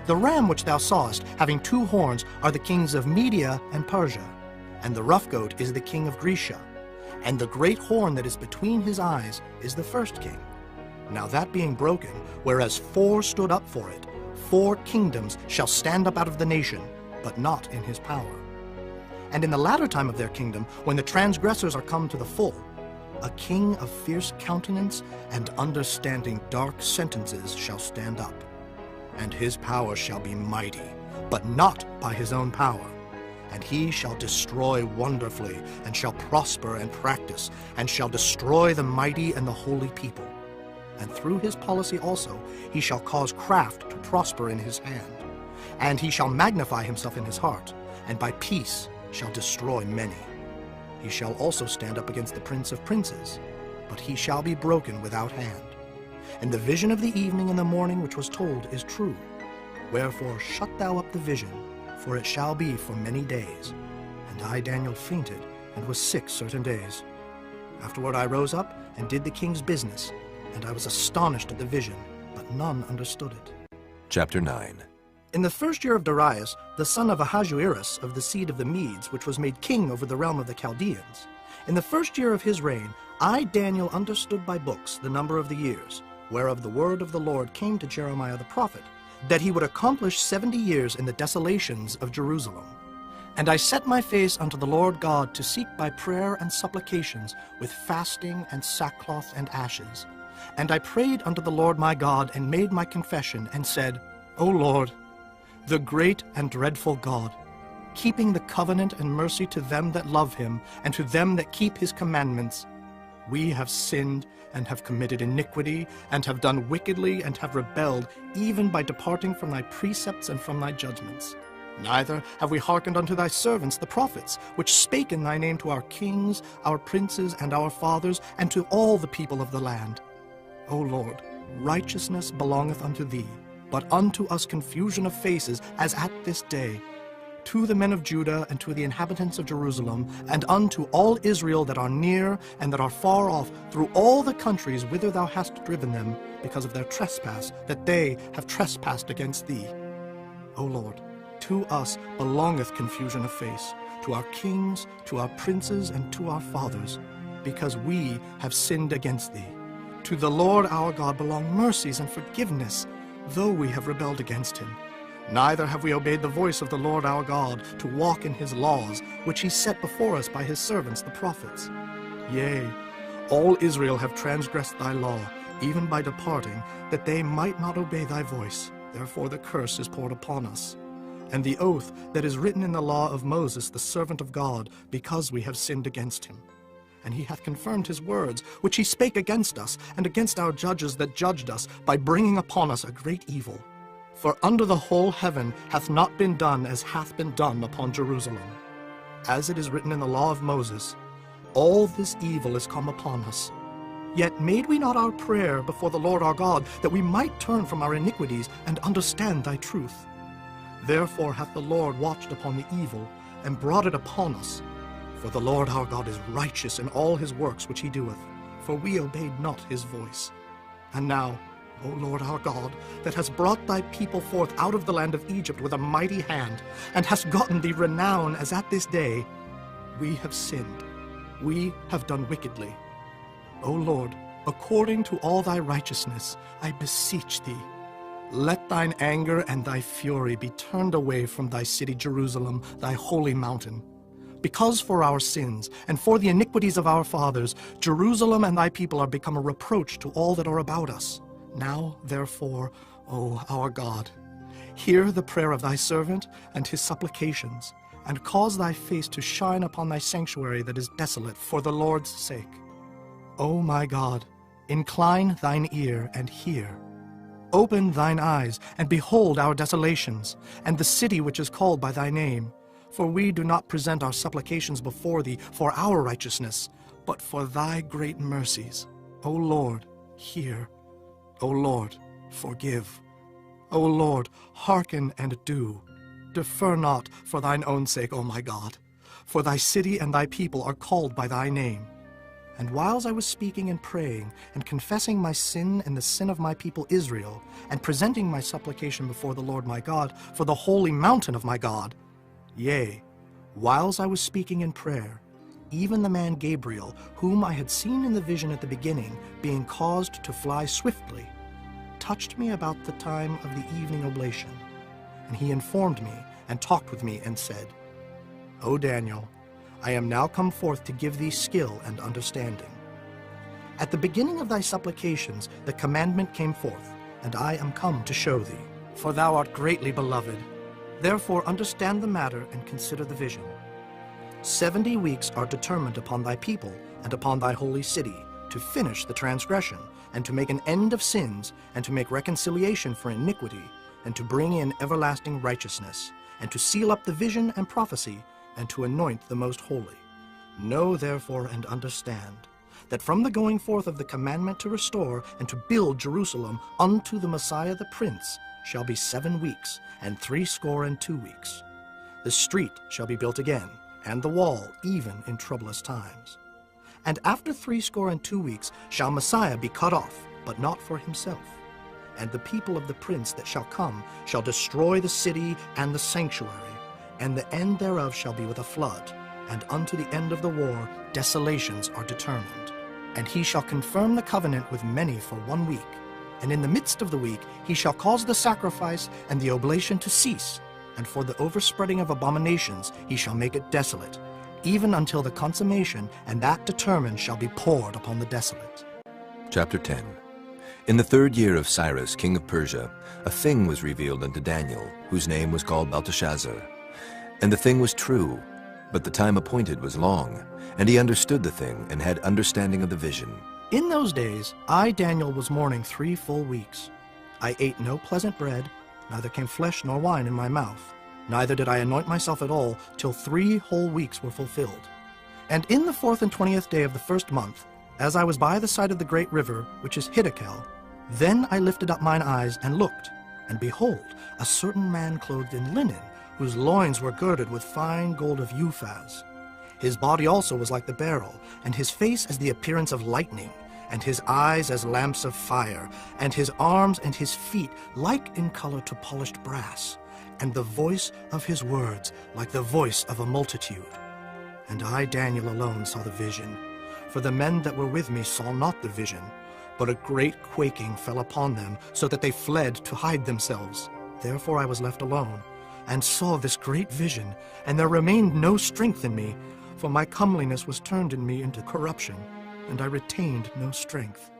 The ram which thou sawest, having 2 horns, are the kings of Media and Persia, and the rough goat is the king of Grecia. And the great horn that is between his eyes is the first king. Now that being broken, whereas 4 stood up for it, 4 kingdoms shall stand up out of the nation, but not in his power. And in the latter time of their kingdom, when the transgressors are come to the full, a king of fierce countenance and understanding dark sentences shall stand up. And his power shall be mighty, but not by his own power. And he shall destroy wonderfully, and shall prosper and practice, and shall destroy the mighty and the holy people. And through his policy also he shall cause craft to prosper in his hand. And he shall magnify himself in his heart, and by peace shall destroy many. He shall also stand up against the prince of princes, but he shall be broken without hand. And the vision of the evening and the morning which was told is true. Wherefore shut thou up the vision, for it shall be for many days. And I, Daniel, fainted, and was sick certain days. Afterward I rose up, and did the king's business, and I was astonished at the vision, but none understood it. Chapter 9. In the 1st year of Darius, the son of Ahasuerus of the seed of the Medes, which was made king over the realm of the Chaldeans, in the 1st year of his reign, I, Daniel, understood by books the number of the years, whereof the word of the Lord came to Jeremiah the prophet, that he would accomplish 70 years in the desolations of Jerusalem. And I set my face unto the Lord God to seek by prayer and supplications with fasting and sackcloth and ashes. And I prayed unto the Lord my God, and made my confession, and said, O Lord, the great and dreadful God, keeping the covenant and mercy to them that love him, and to them that keep his commandments, we have sinned and have committed iniquity, and have done wickedly, and have rebelled, even by departing from thy precepts and from thy judgments. Neither have we hearkened unto thy servants the prophets, which spake in thy name to our kings, our princes, and our fathers, and to all the people of the land. O Lord, righteousness belongeth unto thee, but unto us confusion of faces, as at this day. To the men of Judah, and to the inhabitants of Jerusalem, and unto all Israel that are near and that are far off, through all the countries whither thou hast driven them, because of their trespass, that they have trespassed against thee. O Lord, to us belongeth confusion of face, to our kings, to our princes, and to our fathers, because we have sinned against thee. To the Lord our God belong mercies and forgiveness, though we have rebelled against him. Neither have we obeyed the voice of the Lord our God, to walk in his laws, which he set before us by his servants the prophets. Yea, all Israel have transgressed thy law, even by departing, that they might not obey thy voice. Therefore the curse is poured upon us. And the oath that is written in the law of Moses, the servant of God, because we have sinned against him. And he hath confirmed his words, which he spake against us, and against our judges that judged us, by bringing upon us a great evil. For under the whole heaven hath not been done as hath been done upon Jerusalem. As it is written in the law of Moses, all this evil is come upon us. Yet made we not our prayer before the Lord our God, that we might turn from our iniquities and understand thy truth. Therefore hath the Lord watched upon the evil, and brought it upon us. For the Lord our God is righteous in all his works which he doeth, for we obeyed not his voice. And now, O Lord our God, that hast brought thy people forth out of the land of Egypt with a mighty hand, and hast gotten thee renown as at this day, we have sinned, we have done wickedly. O Lord, according to all thy righteousness, I beseech thee, let thine anger and thy fury be turned away from thy city Jerusalem, thy holy mountain. Because for our sins, and for the iniquities of our fathers, Jerusalem and thy people are become a reproach to all that are about us. Now, therefore, O our God, hear the prayer of thy servant and his supplications, and cause thy face to shine upon thy sanctuary that is desolate for the Lord's sake. O my God, incline thine ear and hear. Open thine eyes and behold our desolations, and the city which is called by thy name. For we do not present our supplications before thee for our righteousness, but for thy great mercies. O Lord, hear. O Lord, forgive. O Lord, hearken and do. Defer not for thine own sake, O my God. For thy city and thy people are called by thy name. And whiles I was speaking and praying, and confessing my sin and the sin of my people Israel, and presenting my supplication before the Lord my God, for the holy mountain of my God, yea, whiles I was speaking in prayer, even the man Gabriel, whom I had seen in the vision at the beginning, being caused to fly swiftly, touched me about the time of the evening oblation. And he informed me, and talked with me, and said, O Daniel, I am now come forth to give thee skill and understanding. At the beginning of thy supplications the commandment came forth, and I am come to show thee. For thou art greatly beloved. Therefore understand the matter, and consider the vision. 70 weeks are determined upon thy people, and upon thy holy city, to finish the transgression, and to make an end of sins, and to make reconciliation for iniquity, and to bring in everlasting righteousness, and to seal up the vision and prophecy, and to anoint the most holy. Know therefore and understand, that from the going forth of the commandment to restore and to build Jerusalem unto the Messiah the Prince shall be 7 weeks, and 62 weeks. The street shall be built again, and the wall even in troublous times. And after 62 weeks shall Messiah be cut off, but not for himself. And the people of the prince that shall come shall destroy the city and the sanctuary, and the end thereof shall be with a flood, and unto the end of the war desolations are determined. And he shall confirm the covenant with many for 1 week, and in the midst of the week he shall cause the sacrifice and the oblation to cease, and for the overspreading of abominations he shall make it desolate, even until the consummation, and that determined shall be poured upon the desolate. Chapter 10. In the 3rd year of Cyrus, king of Persia, a thing was revealed unto Daniel, whose name was called Belteshazzar. And the thing was true, but the time appointed was long, and he understood the thing, and had understanding of the vision. In those days, I, Daniel, was mourning 3 full weeks. I ate no pleasant bread, neither came flesh nor wine in my mouth. Neither did I anoint myself at all, till 3 whole weeks were fulfilled. And in the 4th and 20th day of the 1st month, as I was by the side of the great river, which is Hiddekel, then I lifted up mine eyes and looked, and behold, a certain man clothed in linen, whose loins were girded with fine gold of Uphaz. His body also was like the beryl, and his face as the appearance of lightning, and his eyes as lamps of fire, and his arms and his feet like in color to polished brass, and the voice of his words like the voice of a multitude. And I, Daniel, alone saw the vision, for the men that were with me saw not the vision, but a great quaking fell upon them, so that they fled to hide themselves. Therefore I was left alone, and saw this great vision, and there remained no strength in me, for my comeliness was turned in me into corruption, and I retained no strength.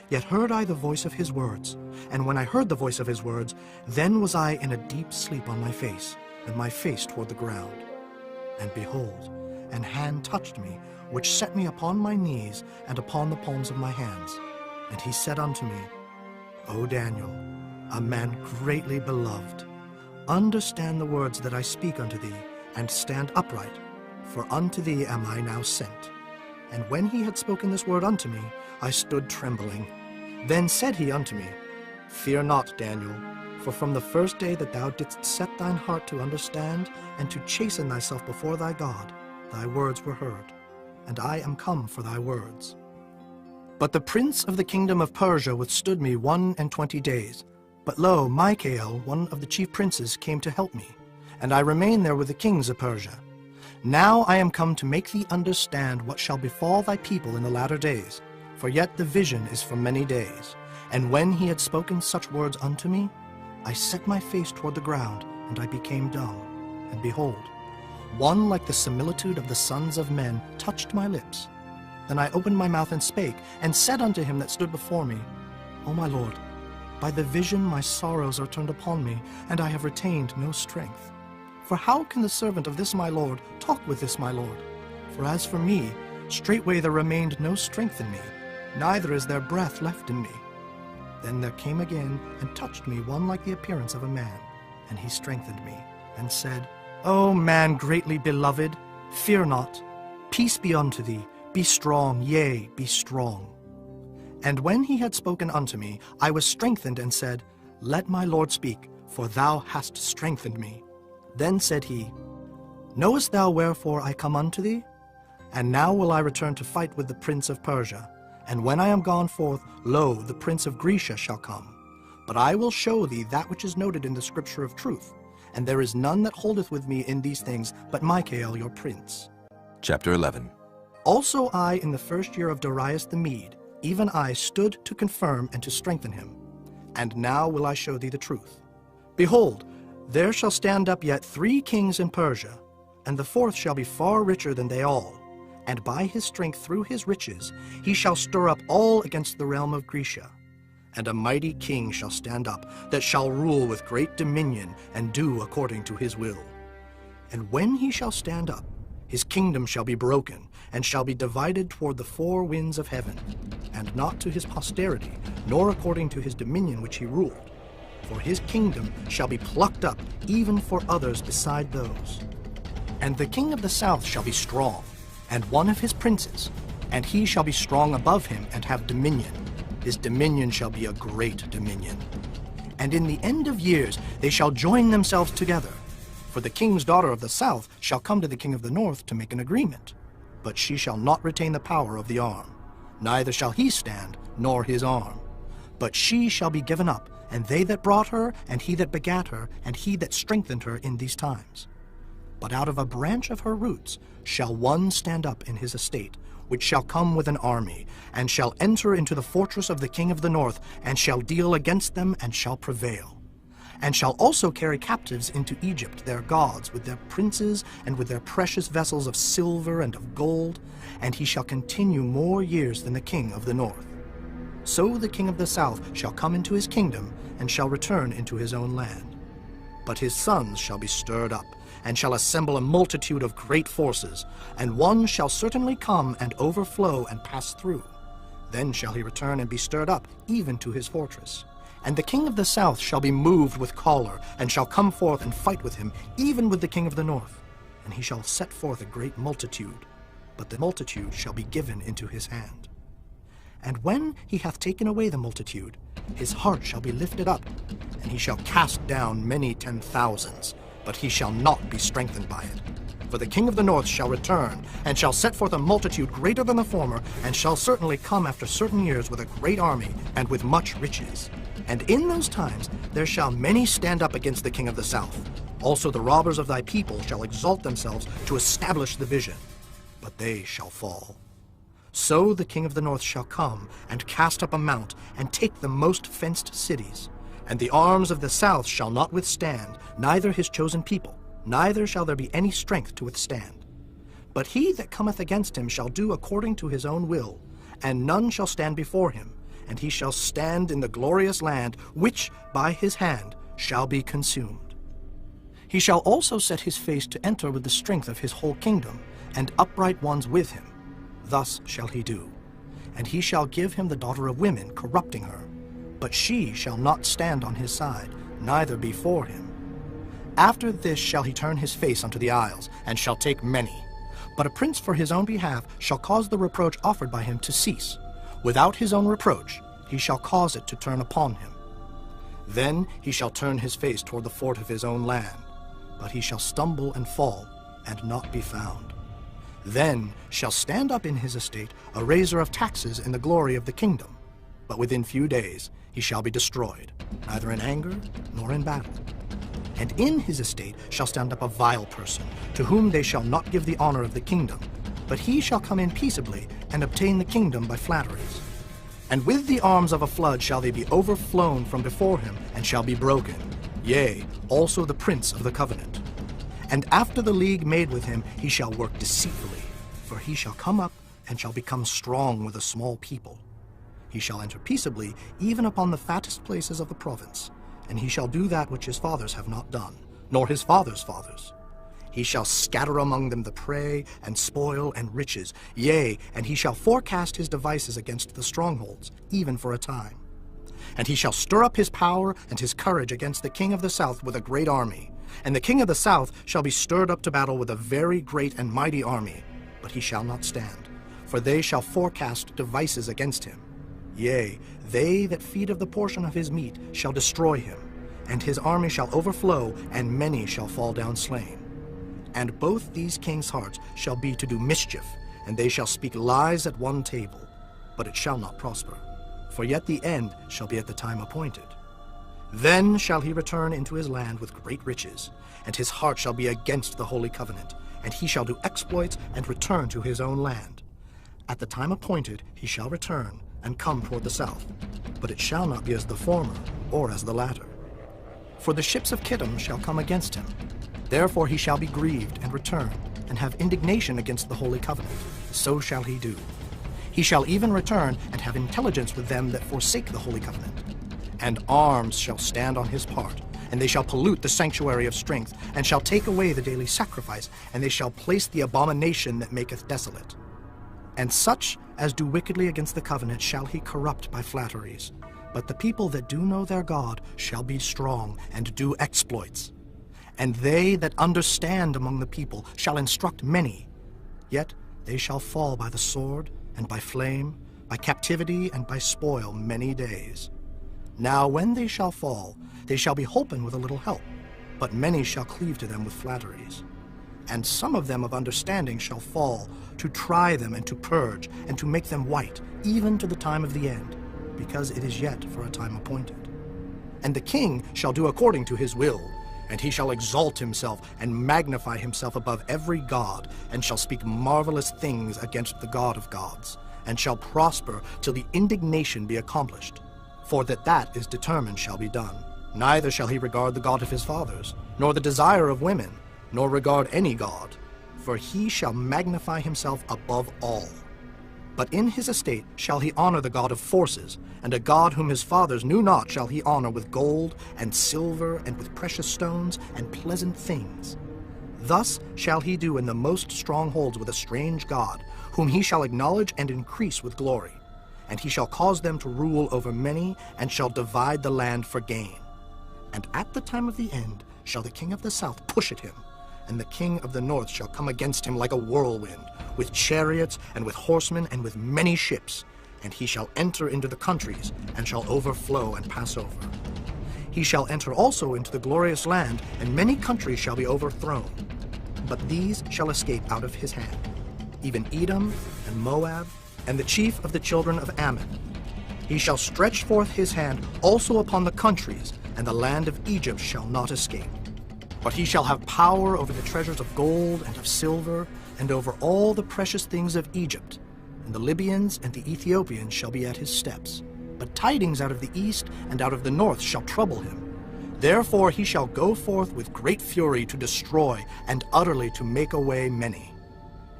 Yet heard I the voice of his words, and when I heard the voice of his words, then was I in a deep sleep on my face, and my face toward the ground. And behold, an hand touched me, which set me upon my knees and upon the palms of my hands. And he said unto me, O Daniel, a man greatly beloved, understand the words that I speak unto thee, and stand upright, for unto thee am I now sent. And when he had spoken this word unto me, I stood trembling. Then said he unto me, Fear not, Daniel, for from the first day that thou didst set thine heart to understand, and to chasten thyself before thy God, thy words were heard, and I am come for thy words. But the prince of the kingdom of Persia withstood me 21 days. But lo, Michael, one of the chief princes, came to help me, and I remained there with the kings of Persia. Now I am come to make thee understand what shall befall thy people in the latter days, for yet the vision is for many days. And when he had spoken such words unto me, I set my face toward the ground, and I became dumb. And behold, one like the similitude of the sons of men touched my lips. Then I opened my mouth and spake, and said unto him that stood before me, O my Lord, by the vision my sorrows are turned upon me, and I have retained no strength. For how can the servant of this my Lord talk with this my Lord? For as for me, straightway there remained no strength in me, neither is there breath left in me. Then there came again and touched me one like the appearance of a man, and he strengthened me, and said, O man greatly beloved, fear not, peace be unto thee, be strong, yea, be strong. And when he had spoken unto me, I was strengthened, and said, Let my Lord speak, for thou hast strengthened me. Then said he, Knowest thou wherefore I come unto thee? And now will I return to fight with the prince of Persia. And when I am gone forth, lo, the prince of Grecia shall come. But I will show thee that which is noted in the scripture of truth. And there is none that holdeth with me in these things, but Michael your prince. Chapter 11. Also I, in the 1st year of Darius the Mede, even I stood to confirm and to strengthen him. And now will I show thee the truth. Behold, there shall stand up yet 3 kings in Persia, and the 4th shall be far richer than they all. And by his strength through his riches he shall stir up all against the realm of Grecia. And a mighty king shall stand up, that shall rule with great dominion, and do according to his will. And when he shall stand up, his kingdom shall be broken, and shall be divided toward the 4 winds of heaven, and not to his posterity, nor according to his dominion which he ruled. For his kingdom shall be plucked up, even for others beside those. And the king of the south shall be strong, and one of his princes, and he shall be strong above him, and have dominion. His dominion shall be a great dominion. And in the end of years they shall join themselves together. For the king's daughter of the south shall come to the king of the north to make an agreement. But she shall not retain the power of the arm, neither shall he stand, nor his arm. But she shall be given up, and they that brought her, and he that begat her, and he that strengthened her in these times. But out of a branch of her roots shall one stand up in his estate, which shall come with an army, and shall enter into the fortress of the king of the north, and shall deal against them, and shall prevail. And shall also carry captives into Egypt their gods, with their princes, and with their precious vessels of silver and of gold, and he shall continue more years than the king of the north. so the king of the south shall come into his kingdom, and shall return into his own land. But his sons shall be stirred up, and shall assemble a multitude of great forces, and one shall certainly come and overflow and pass through. Then shall he return and be stirred up, even to his fortress. And the king of the south shall be moved with choler, and shall come forth and fight with him, even with the king of the north. And he shall set forth a great multitude, but the multitude shall be given into his hand. And when he hath taken away the multitude, his heart shall be lifted up, and he shall cast down many 10,000s, but he shall not be strengthened by it. For the king of the north shall return, and shall set forth a multitude greater than the former, and shall certainly come after certain years with a great army, and with much riches. And in those times there shall many stand up against the king of the south. Also the robbers of thy people shall exalt themselves to establish the vision, but they shall fall. So the king of the north shall come, and cast up a mount, and take the most fenced cities. And the arms of the south shall not withstand, neither his chosen people, neither shall there be any strength to withstand. But he that cometh against him shall do according to his own will, and none shall stand before him, and he shall stand in the glorious land, which by his hand shall be consumed. He shall also set his face to enter with the strength of his whole kingdom, and upright ones with him. Thus shall he do. And he shall give him the daughter of women, corrupting her. But she shall not stand on his side, neither before him. After this shall he turn his face unto the isles, and shall take many. But a prince for his own behalf shall cause the reproach offered by him to cease. Without his own reproach he shall cause it to turn upon him. Then he shall turn his face toward the fort of his own land, but he shall stumble and fall, and not be found. Then shall stand up in his estate a raiser of taxes in the glory of the kingdom, but within few days he shall be destroyed, neither in anger nor in battle. And in his estate shall stand up a vile person, to whom they shall not give the honor of the kingdom, but he shall come in peaceably, and obtain the kingdom by flatteries. And with the arms of a flood shall they be overflown from before him, and shall be broken, yea, also the prince of the covenant. And after the league made with him, he shall work deceitfully, for he shall come up, and shall become strong with a small people. He shall enter peaceably, even upon the fattest places of the province, and he shall do that which his fathers have not done, nor his fathers' fathers. He shall scatter among them the prey, and spoil, and riches, yea, and he shall forecast his devices against the strongholds, even for a time. And he shall stir up his power and his courage against the king of the south with a great army. And the king of the south shall be stirred up to battle with a very great and mighty army, but he shall not stand, for they shall forecast devices against him. Yea, they that feed of the portion of his meat shall destroy him, and his army shall overflow, and many shall fall down slain. And both these kings' hearts shall be to do mischief, and they shall speak lies at one table, but it shall not prosper, for yet the end shall be at the time appointed. Then shall he return into his land with great riches, and his heart shall be against the holy covenant, and he shall do exploits and return to his own land. At the time appointed he shall return, and come toward the south, but it shall not be as the former, or as the latter. For the ships of Kittim shall come against him. Therefore he shall be grieved, and return, and have indignation against the holy covenant. So shall he do. He shall even return, and have intelligence with them that forsake the holy covenant. And arms shall stand on his part, and they shall pollute the sanctuary of strength, and shall take away the daily sacrifice, and they shall place the abomination that maketh desolate. And such as do wickedly against the covenant shall he corrupt by flatteries. But the people that do know their God shall be strong, and do exploits. And they that understand among the people shall instruct many. Yet they shall fall by the sword, and by flame, by captivity, and by spoil many days. Now when they shall fall, they shall be holpen with a little help, but many shall cleave to them with flatteries. And some of them of understanding shall fall, to try them, and to purge, and to make them white, even to the time of the end, because it is yet for a time appointed. And the king shall do according to his will, and he shall exalt himself, and magnify himself above every god, and shall speak marvelous things against the God of gods, and shall prosper till the indignation be accomplished. For that is determined shall be done. Neither shall he regard the God of his fathers, nor the desire of women, nor regard any god, for he shall magnify himself above all. But in his estate shall he honor the God of forces, and a God whom his fathers knew not shall he honor with gold and silver and with precious stones and pleasant things. Thus shall he do in the most strongholds with a strange God, whom he shall acknowledge and increase with glory. And he shall cause them to rule over many, and shall divide the land for gain. And at the time of the end shall the king of the south push at him, and the king of the north shall come against him like a whirlwind, with chariots and with horsemen and with many ships. And he shall enter into the countries, and shall overflow and pass over. He shall enter also into the glorious land, and many countries shall be overthrown. But these shall escape out of his hand, even Edom and Moab, and the chief of the children of Ammon. He shall stretch forth his hand also upon the countries, and the land of Egypt shall not escape. But he shall have power over the treasures of gold and of silver, and over all the precious things of Egypt. And the Libyans and the Ethiopians shall be at his steps. But tidings out of the east and out of the north shall trouble him. Therefore he shall go forth with great fury to destroy, and utterly to make away many.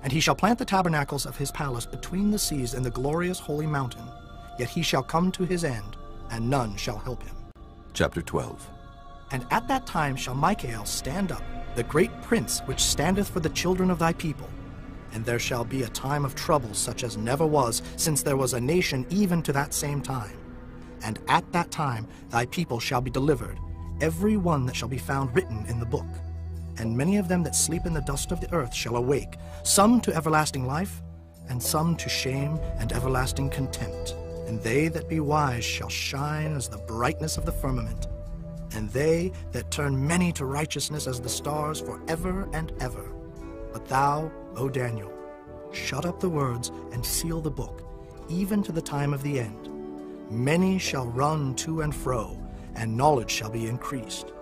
And he shall plant the tabernacles of his palace between the seas and the glorious holy mountain. Yet he shall come to his end, and none shall help him. Chapter 12. And at that time shall Michael stand up, the great prince which standeth for the children of thy people. And there shall be a time of trouble such as never was, since there was a nation even to that same time. And at that time thy people shall be delivered, every one that shall be found written in the book. And many of them that sleep in the dust of the earth shall awake, some to everlasting life, and some to shame and everlasting contempt. And they that be wise shall shine as the brightness of the firmament, and they that turn many to righteousness as the stars forever and ever. But thou, O Daniel, shut up the words and seal the book, even to the time of the end. Many shall run to and fro, and knowledge shall be increased.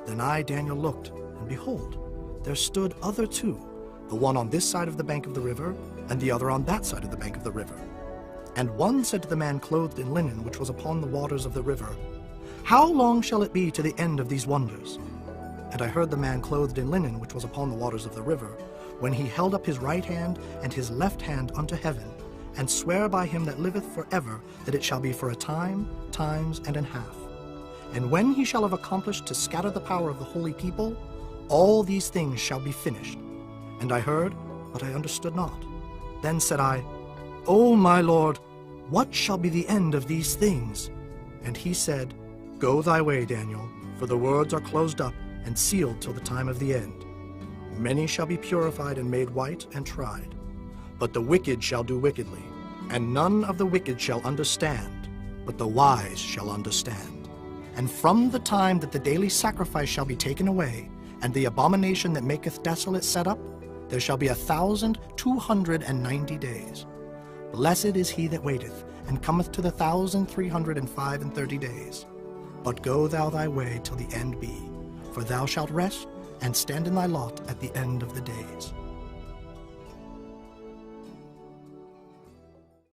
Then I, Daniel, looked, and behold, there stood other two, the one on this side of the bank of the river, and the other on that side of the bank of the river. And one said to the man clothed in linen, which was upon the waters of the river, How long shall it be to the end of these wonders? And I heard the man clothed in linen, which was upon the waters of the river, when he held up his right hand and his left hand unto heaven, and sware by him that liveth forever, that it shall be for a time, times, and an half. And when he shall have accomplished to scatter the power of the holy people, all these things shall be finished. And I heard, but I understood not. Then said I, O my Lord, what shall be the end of these things? And he said, Go thy way, Daniel, for the words are closed up and sealed till the time of the end. Many shall be purified and made white and tried. But the wicked shall do wickedly, and none of the wicked shall understand, but the wise shall understand. And from the time that the daily sacrifice shall be taken away, and the abomination that maketh desolate set up, there shall be 1,290 days. Blessed is he that waiteth, and cometh to the 1,330 days. But go thou thy way till the end be, for thou shalt rest, and stand in thy lot at the end of the days.